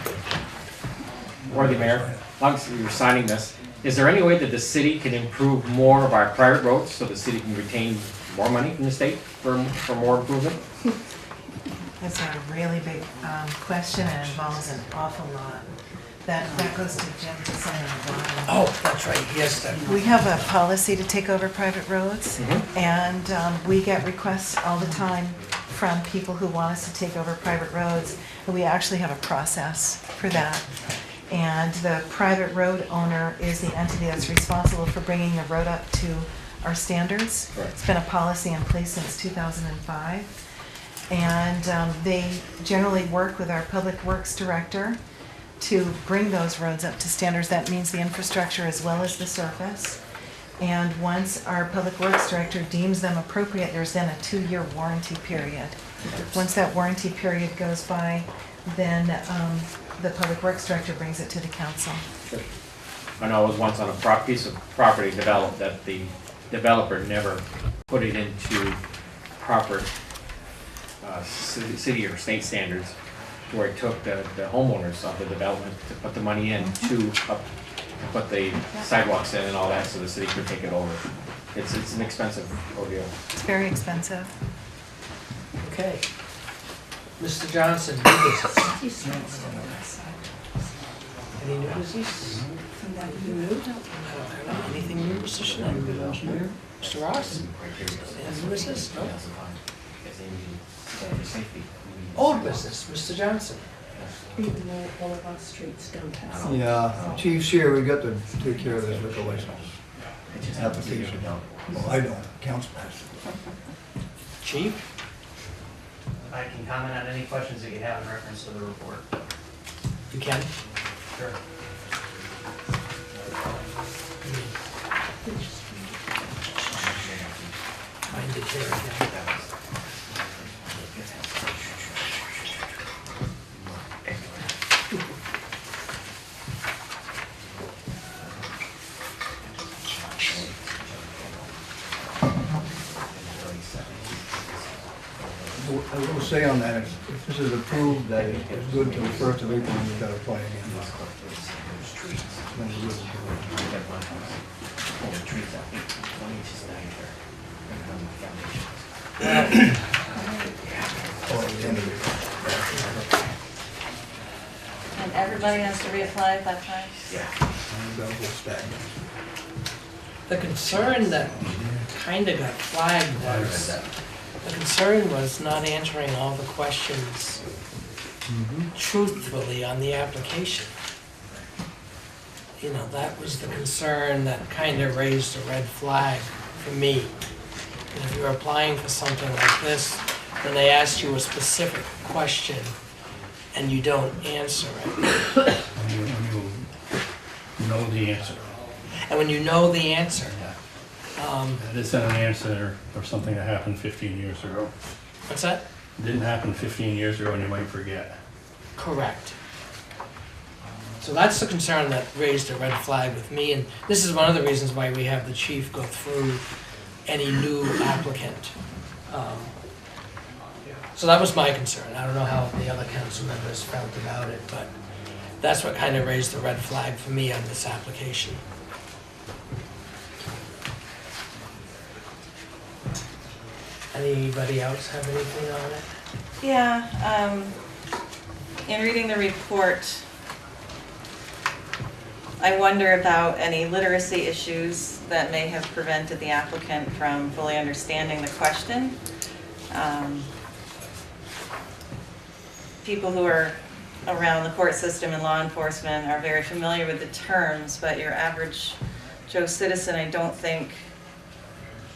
Worthy Mayor, as long as you're signing this, is there any way that the city can improve more of our private roads so the city can retain more money from the state for more improvement? That's a really big question and involves an awful lot. That goes to Jim to sign on the bottom. Oh, that's right, yes, that. We have a policy to take over private roads, and we get requests all the time from people who want us to take over private roads, and we actually have a process for that. And the private road owner is the entity that's responsible for bringing the road up to our standards. Right. It's been a policy in place since 2005. And they generally work with our Public Works Director to bring those roads up to standards. That means the infrastructure as well as the surface. And once our Public Works Director deems them appropriate, there's then a 2-year warranty period. Once that warranty period goes by, then the Public Works Director brings it to the council. I know I was once on a piece of property developed that the developer never put it into proper city or state standards, where it took the homeowners of the development to put the money in to put the sidewalks in and all that, so the city could take it over. It's an expensive ordeal. It's very expensive. Okay. Mr. Johnson, new business. Any new business? Anything new? Anything new, Mr. Schneider? Mr. Ross? Any new business? No? Old business, Mr. Johnson. All of our streets downtown. Yeah, Chief's here, we got to take care of this liquor license application. Well, I don't, council has. Chief? I can comment on any questions that you have in reference to the report. You can. Sure. Find it here again. I will say on that, if this is approved, that it's good till the 1st of April, we've got to apply again. Then we're good. Oh, at the end of it. And everybody has to reapply at that time? And that'll go stagnant. The concern that kind of got flagged was, the concern was not answering all the questions truthfully on the application. You know, that was the concern that kind of raised a red flag for me. And if you're applying for something like this, then they ask you a specific question and you don't answer it. When you know the answer. And when you know the answer, That isn't an answer or something that happened 15 years ago. what's that? It didn't happen 15 years ago and you might forget. Correct. So that's the concern that raised a red flag with me, and this is one of the reasons why we have the chief go through any new applicant. So that was my concern. I don't know how the other council members felt about it, but that's what kind of raised the red flag for me on this application. Anybody else have anything on it? Yeah, in reading the report, I wonder about any literacy issues that may have prevented the applicant from fully understanding the question. People who are around the court system and law enforcement are very familiar with the terms, but your average Joe citizen, I don't think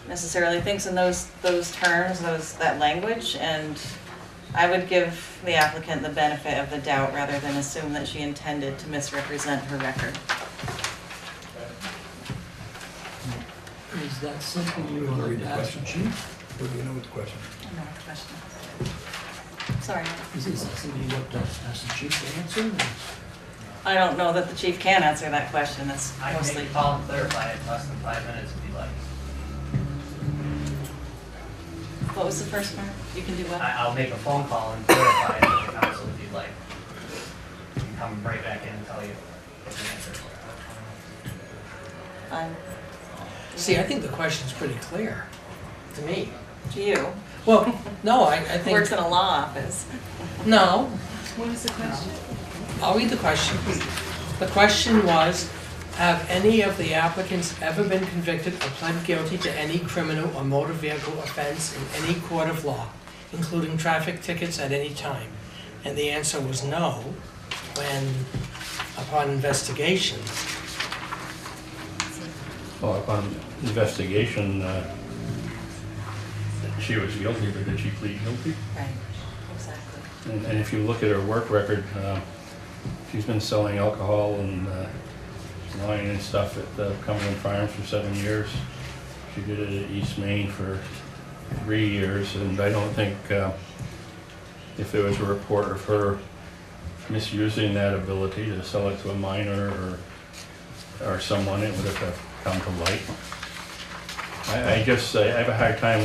necessarily thinks in those terms, that language, and I would give the applicant the benefit of the doubt rather than assume that she intended to misrepresent her record. Is that something you want to ask the chief? What do you know what the question is? I know what the question is. Sorry. Is this something you want to ask the chief to answer? Or- I don't know that the chief can answer that question. That's I can mostly. make a call and clarify it in less than 5 minutes if you like. What was the first part? You can do what? I'll make a phone call and clarify it to the council if you'd like. I can come right back in and tell you what the answer is. See, I think the question's pretty clear to me. To you. Well, no, I think, Works in a law office. no, What is the question? I'll read the question. The question was, have any of the applicants ever been convicted or pled guilty to any criminal or motor vehicle offense in any court of law, including traffic tickets at any time? And the answer was no, when, upon investigation, Well, upon investigation, she was guilty, but did she plead guilty? Right, exactly. And if you look at her work record, she's been selling alcohol and wine and stuff at Cumberland Farms for 7 years. She did it at East Main for 3 years, and I don't think if there was a report of her misusing that ability to sell it to a minor or someone, it would have come to light. I have a hard time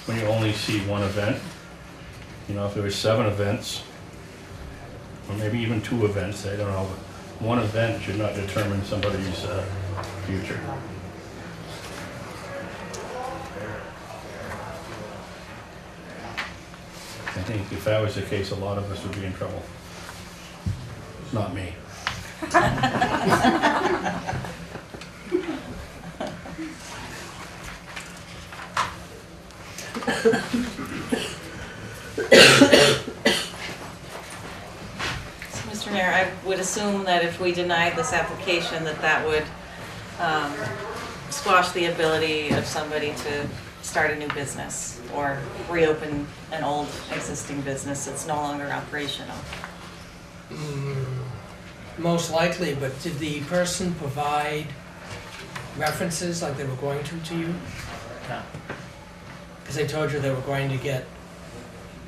when you only see one event. You know, if there were 7 events, or maybe even 2 events, I don't know, but one event should not determine somebody's future. I think if that was the case, a lot of us would be in trouble. Not me. Mr. Mayor, I would assume that if we denied this application, that would squash the ability of somebody to start a new business or reopen an old existing business that's no longer operational. most likely, but did the person provide references like they were going to you? No. Because they told you they were going to get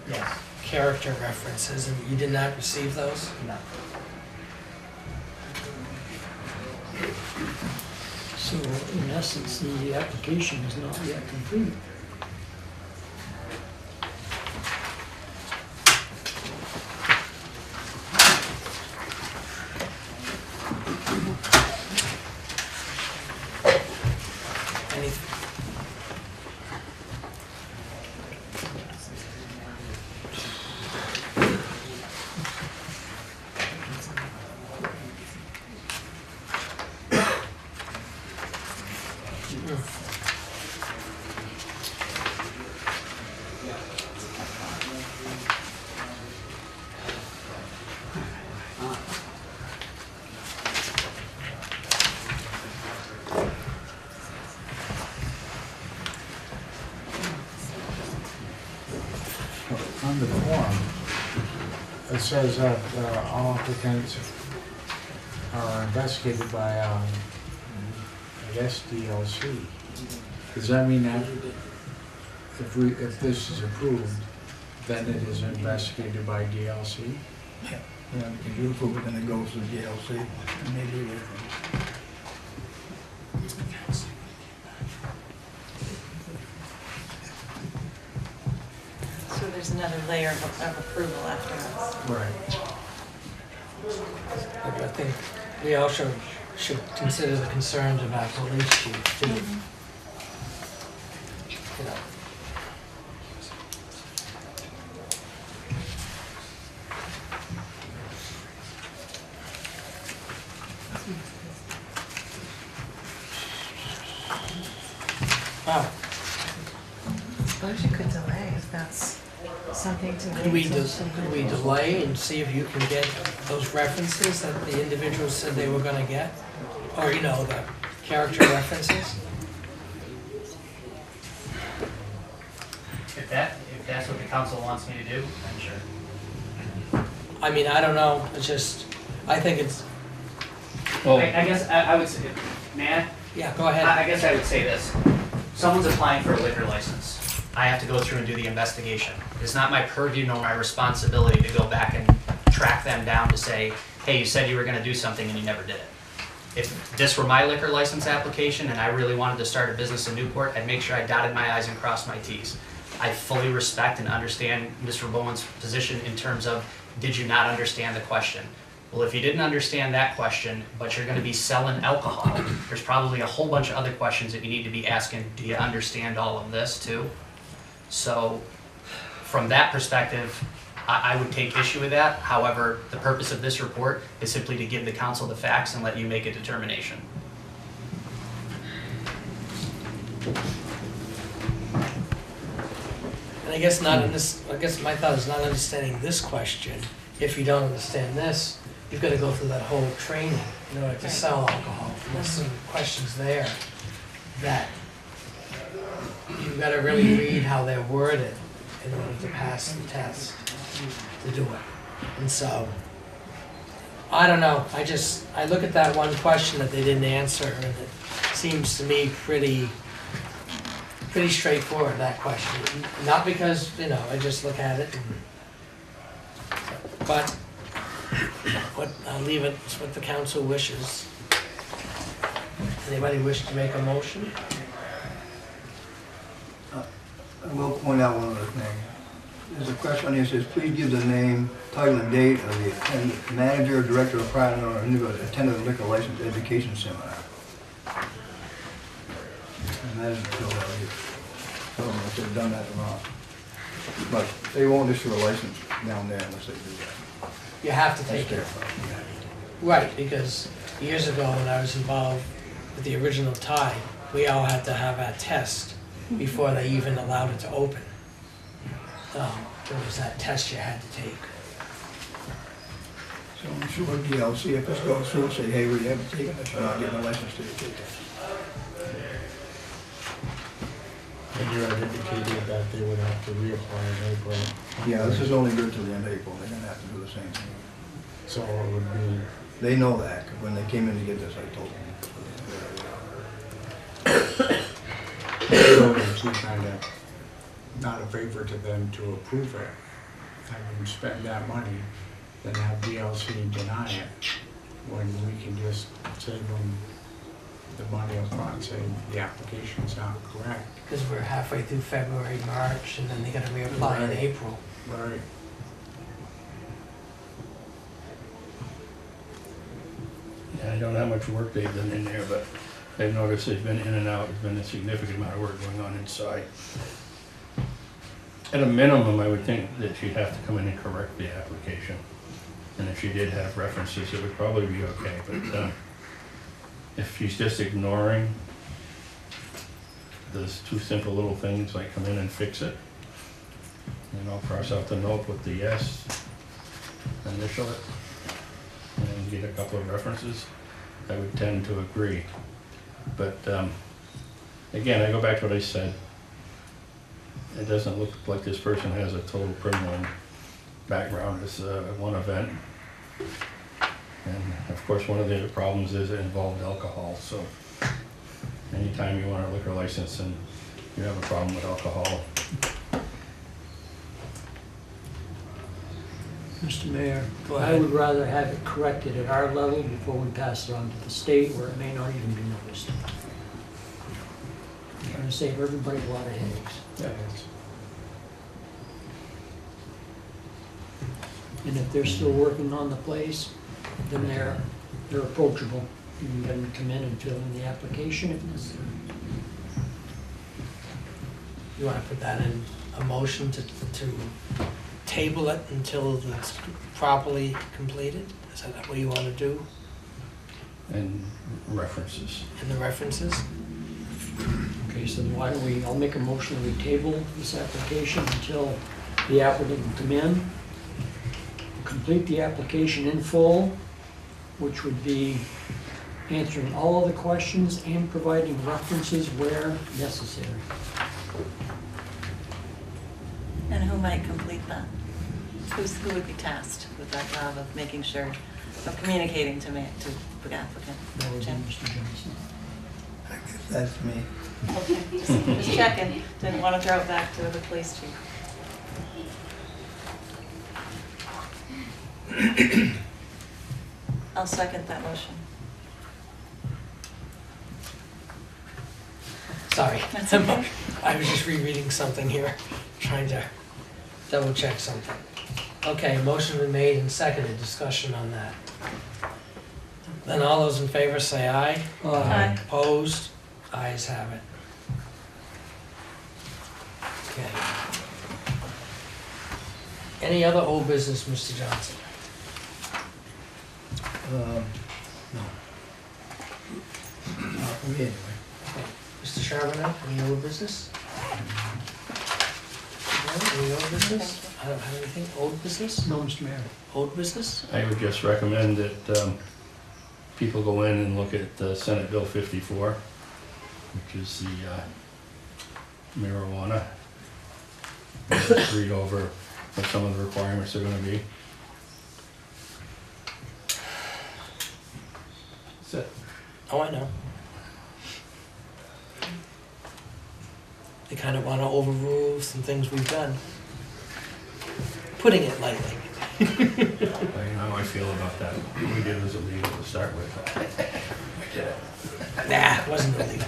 Yes. character references, and you did not receive those? No. So in essence, the application is not yet complete. Anything? On the form, it says that all applicants are investigated by, I guess, DLC. Does that mean that if this is approved, then it is investigated by DLC? Yeah, because you approve it, then it goes to the GLC, and they do everything. So there's another layer of approval after us. Right. I think we also should consider the concerns of our police chief too. You know. Wow, Suppose you could delay if that's something to. could we delay and see if you can get those references that the individuals said they were gonna get? Or, you know, the character references? If that's what the council wants me to do, then sure. I mean, I don't know, it's just, I think it's, Well, I guess I would say, may I? yeah, go ahead. I guess I would say this. Someone's applying for a liquor license. I have to go through and do the investigation. It's not my purview nor my responsibility to go back and track them down to say, hey, you said you were gonna do something and you never did it. If this were my liquor license application and I really wanted to start a business in Newport, I'd make sure I dotted my i's and crossed my t's. I fully respect and understand Mr. Bowen's position in terms of, did you not understand the question? Well, if you didn't understand that question, but you're gonna be selling alcohol, there's probably a whole bunch of other questions that you need to be asking. Do you understand all of this too? So, from that perspective, I would take issue with that. However, the purpose of this report is simply to give the council the facts and let you make a determination. And I guess not in this, I guess my thought is not understanding this question. If you don't understand this, you've got to go through that whole training in order to sell alcohol. And there's some questions there that you've got to really read how they're worded in order to pass the test, to do it. And so, I don't know, I look at that one question that they didn't answer, and it seems to me pretty straightforward, that question. Not because, you know, I just look at it and, but I'll leave it, it's what the council wishes. Anybody wish to make a motion? I will point out one other thing. There's a question on here that says, please give the name, title, and date of the manager, director, or private owner who attended the liquor license education seminar. And that isn't filled out here. I don't know if they've done that or not. But they won't issue a license down there unless they do that. You have to That's take their it. problem. Right, because years ago when I was involved with the original tie, we all had to have our test before they even allowed it to open. There was that test you had to take. So I'm sure DLC, if this goes through, say, hey, we haven't taken this, you're not getting a license till you take it. And you had indicated that they would have to reapply in April. Yeah, this is only good till the end of April, they're gonna have to do the same thing. So it would be, They know that, 'cause when they came in to get this, I told them. so it's kind of not a favor to them to approve it, having spent that money, then have DLC deny it, when we can just save them the money up front and say the application's not correct. Because we're halfway through February, March, and then they gotta reapply in Right. April. Right. yeah, I don't know how much work they've done in there, but I've noticed they've been in and out, there's been a significant amount of work going on inside. At a minimum, I would think that she'd have to come in and correct the application. And if she did have references, it would probably be okay, but if she's just ignoring those two simple little things like come in and fix it, you know, cross out the note with the yes, initial it, and get a couple of references, I would tend to agree. But again, I go back to what I said. It doesn't look like this person has a total criminal background. It's one event. And of course, one of the problems is it involved alcohol. So anytime you want a liquor license and you have a problem with alcohol, Mr. Mayor, Go I ahead. would rather have it corrected at our level before we pass it on to the state where it may not even be noticed. I'm trying to save everybody a lot of headaches. And if they're still working on the place, then they're approachable. You can get them to come in and fill in the application if necessary. You wanna put that in a motion to table it until it's properly completed? Is that what you wanna do And references. in the references? Okay, so then why don't we, I'll make a motion that we table this application until the applicant can come in, complete the application in full, which would be answering all of the questions and providing references where necessary. And who might complete that? Who would be tasked with that job of making sure, of communicating to the applicant? That would be Jim? Mr. Johnson. I guess that's me. Okay, just checking, didn't want to throw it back to the police chief. I'll second that motion. Sorry. That's okay. I was just rereading something here, trying to double check something. Okay, motion been made and seconded, discussion on that. Then all those in favor say aye. Aye. Opposed? Ayes have it. Okay. Any other old business, Mr. Johnson? No. Not for me anyway. Mr. Charbonnet, any old business? No, any old business? I don't have anything. Old business? No, Mr. Mayor. Old business? I would just recommend that people go in and look at Senate Bill 54, which is the marijuana. Just read over what some of the requirements are going to be. That's it. Oh, I know. They kind of want to overrule some things we've done. Putting it lightly. You know how I feel about that. We did was illegal to start with. We did it. Nah, it wasn't illegal.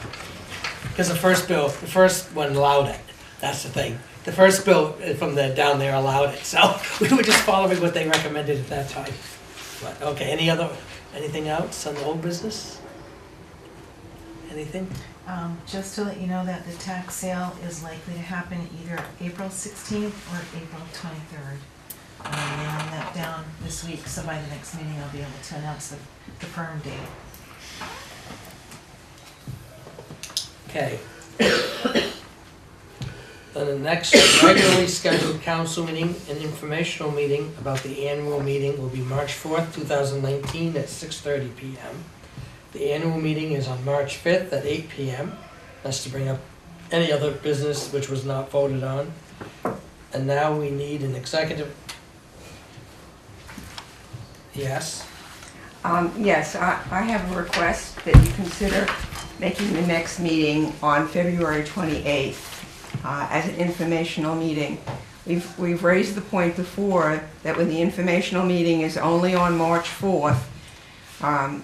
Because the first one allowed it. That's the thing. The first bill from down there allowed it, so we were just following what they recommended at that time. But, okay, anything else on the old business? Anything? Just to let you know that the tax sale is likely to happen either April 16th or April 23rd. I'm nailing that down this week, so by the next meeting I'll be able to announce the firm date. Okay. Then the next regularly scheduled council meeting and informational meeting about the annual meeting will be March 4th, 2019 at 6:30 p.m. The annual meeting is on March 5th at 8 p.m. That's to bring up any other business which was not voted on. And now we need an executive. Yes? Yes, I have a request that you consider making the next meeting on February 28th as an informational meeting. We've raised the point before that when the informational meeting is only on March 4th,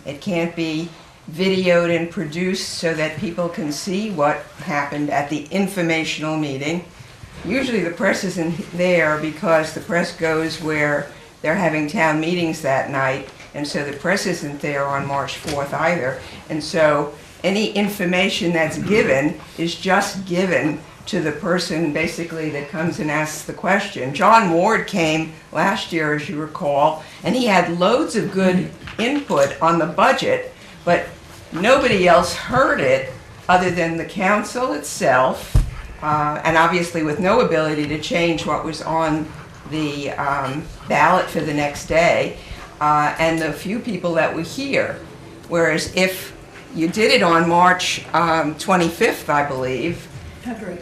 it can't be videoed and produced so that people can see what happened at the informational meeting. Usually the press isn't there because the press goes where they're having town meetings that night, and so the press isn't there on March 4th either. And so any information that's given is just given to the person basically that comes and asks the question. John Ward came last year, as you recall, and he had loads of good input on the budget, but nobody else heard it other than the council itself, and obviously with no ability to change what was on the ballot for the next day, and the few people that were here. Whereas if you did it on March 25th, I believe, February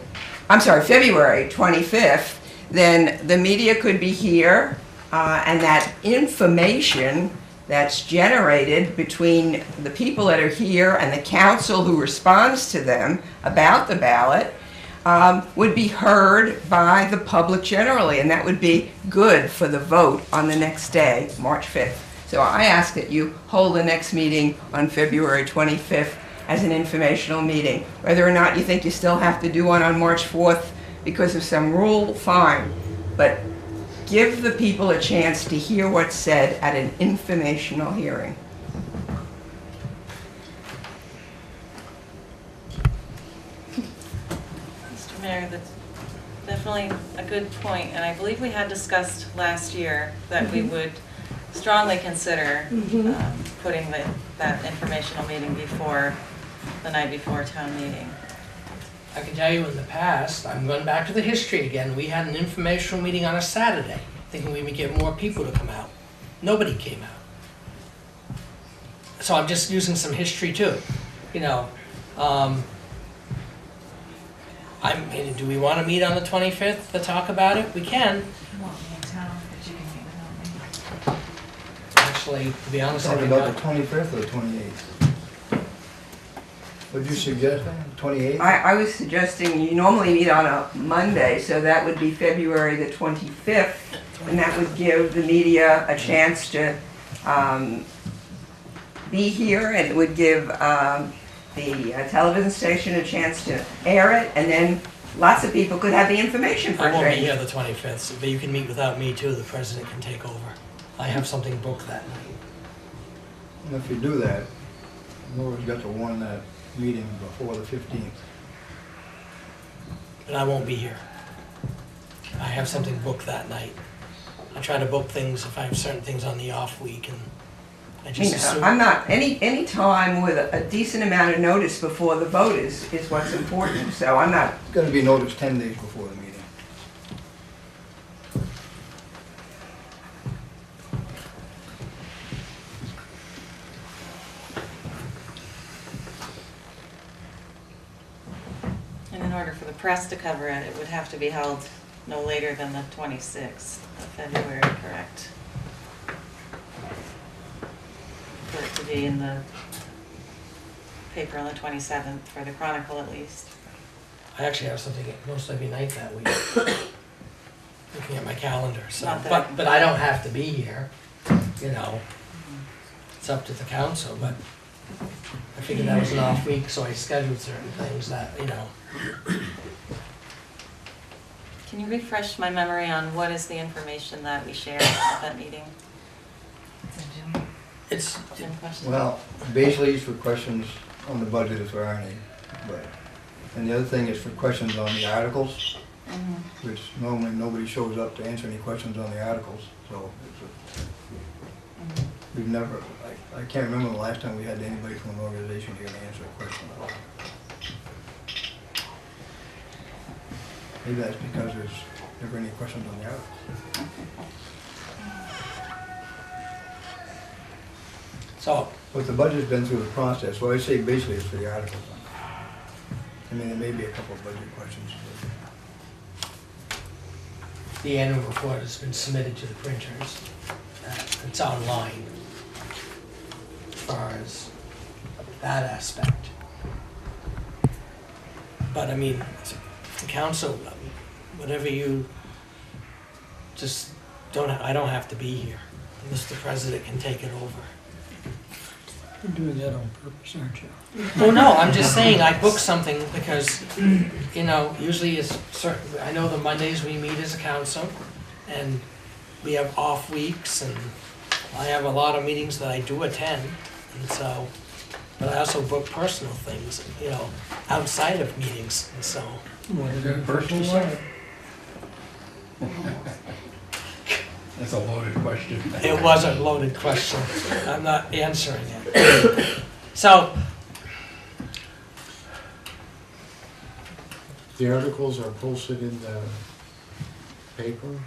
25th, then the media could be here, and that information that's generated between the people that are here and the council who responds to them about the ballot would be heard by the public generally, and that would be good for the vote on the next day, March 5th. So I ask that you hold the next meeting on February 25th as an informational meeting. Whether or not you think you still have to do one on March 4th because of some rule, fine. But give the people a chance to hear what's said at an informational hearing. Mr. Mayor, that's definitely a good point, and I believe we had discussed last year that we would strongly consider putting that informational meeting before the night before town meeting. I can tell you in the past, I'm going back to the history again, we had an informational meeting on a Saturday, thinking we would get more people to come out. Nobody came out. So I'm just using some history too, you know. Do we want to meet on the 25th to talk about it? We can. You won't be in town, but you can meet without me. Actually, to be honest, I Talking think about the 25th or the 28th? Would you suggest that, 28th? I was suggesting you normally meet on a Monday, so that would be February the 25th, and that would give the media a chance to be here, and it would give the television station a chance to air it, and then lots of people could have the information for I won't be change. here the 25th, but you can meet without me too, the president can take over. I have something booked that night. And if you do that, Laura's got to warn that meeting before the 15th. But I won't be here. I have something booked that night. I try to book things if I have certain things on the off week, and I just assume. I'm not, any time with a decent amount of notice before the vote is what's important, so I'm not. It's got to be noticed 10 days before the meeting. And in order for the press to cover it, it would have to be held no later than the 26th of February, correct? For it to be in the paper on the 27th, for the Chronicle at least. I actually have something most every night that week. Looking at my calendar, so, Not that I can but I don't have to be here, you know. It's up to the council, but I figured that was an off week, so I scheduled certain things that, you know. Can you refresh my memory on what is the information that we share at that meeting? It's, Jim, questions? Well, basically it's for questions on the budget if there are any, but, and the other thing is for questions on the articles, which normally nobody shows up to answer any questions on the articles, so it's we've never, I can't remember the last time we had anybody from an organization here to answer a question about it. Maybe that's because there's never any questions on the articles. so, But the budget's been through the process, so I say basically it's for the articles. I mean, there may be a couple of budget questions. the annual report has been submitted to the printers. It's online as far as that aspect. But I mean, the council, whatever you, just don't, I don't have to be here. Mr. President can take it over. You're doing that on purpose, aren't you? Well, no, I'm just saying I booked something because, you know, usually it's certain, I know the Mondays we meet as a council and we have off weeks and I have a lot of meetings that I do attend and so, but I also book personal things, you know, outside of meetings and so. What Is that a personal life? That's a loaded question. It was a loaded question. I'm not answering it. So, The articles are posted in the paper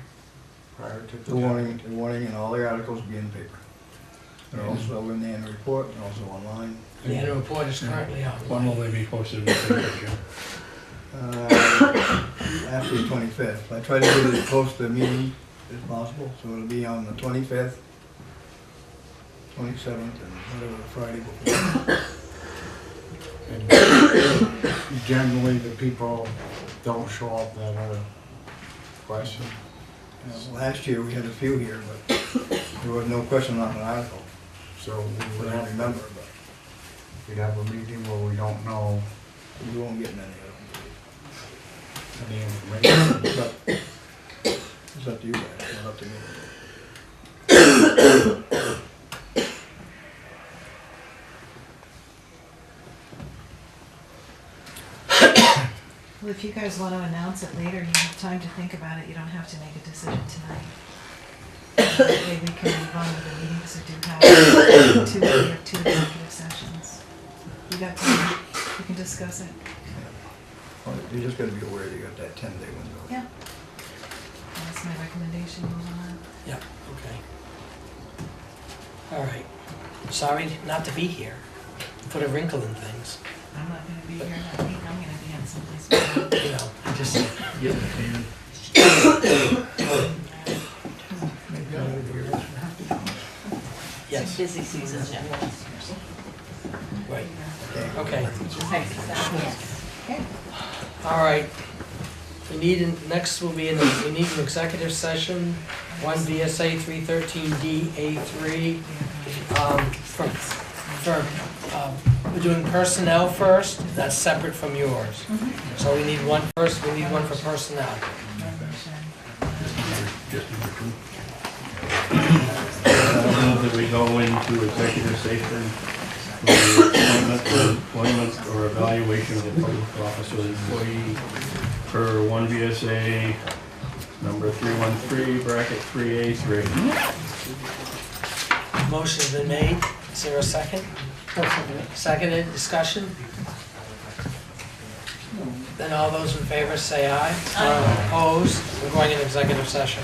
prior to The warning and all the articles will be in the paper. They're also in the annual report and also online. the annual report is currently on. When will they be posted in the paper, Jim? After the 25th. I try to get it as close to the meeting as possible, so it'll be on the 25th, 27th, and whatever the Friday before. And generally, the people don't show up that are questioned. Last year, we had a few here, but there was no question on an article, So we but would I don't have, remember, but we'd have a meeting where we don't know we won't get many of any information. them. But it's up to you guys, not up to me. Well, if you guys want to announce it later, you have time to think about it, you don't have to make a decision tonight. That way we can move on with the meetings we do have, two executive sessions. You got time, you can discuss it. Well, you just gotta be aware you got that 10-day window. Yeah. That's my recommendation, move on. Yeah, okay. All right. Sorry not to be here. Put a wrinkle in things, I'm not gonna be here that week, I'm gonna be in someplace. you know, I just, Get the hand. Maybe I'll leave here. yes, Busy season, Jim. right, okay. Okay. All right. We need, next will be, we need an executive session, 1 VSA 313D A3. We're doing personnel first, that's separate from yours. So we need one first, we need one for personnel. I move that we go into executive session for the employment or evaluation of a public officer or employee per 1 VSA number 313, bracket 3A3. Motion's been made, is there a second? Seconded, discussion? Then all those in favor say aye. Opposed? We're going in executive session.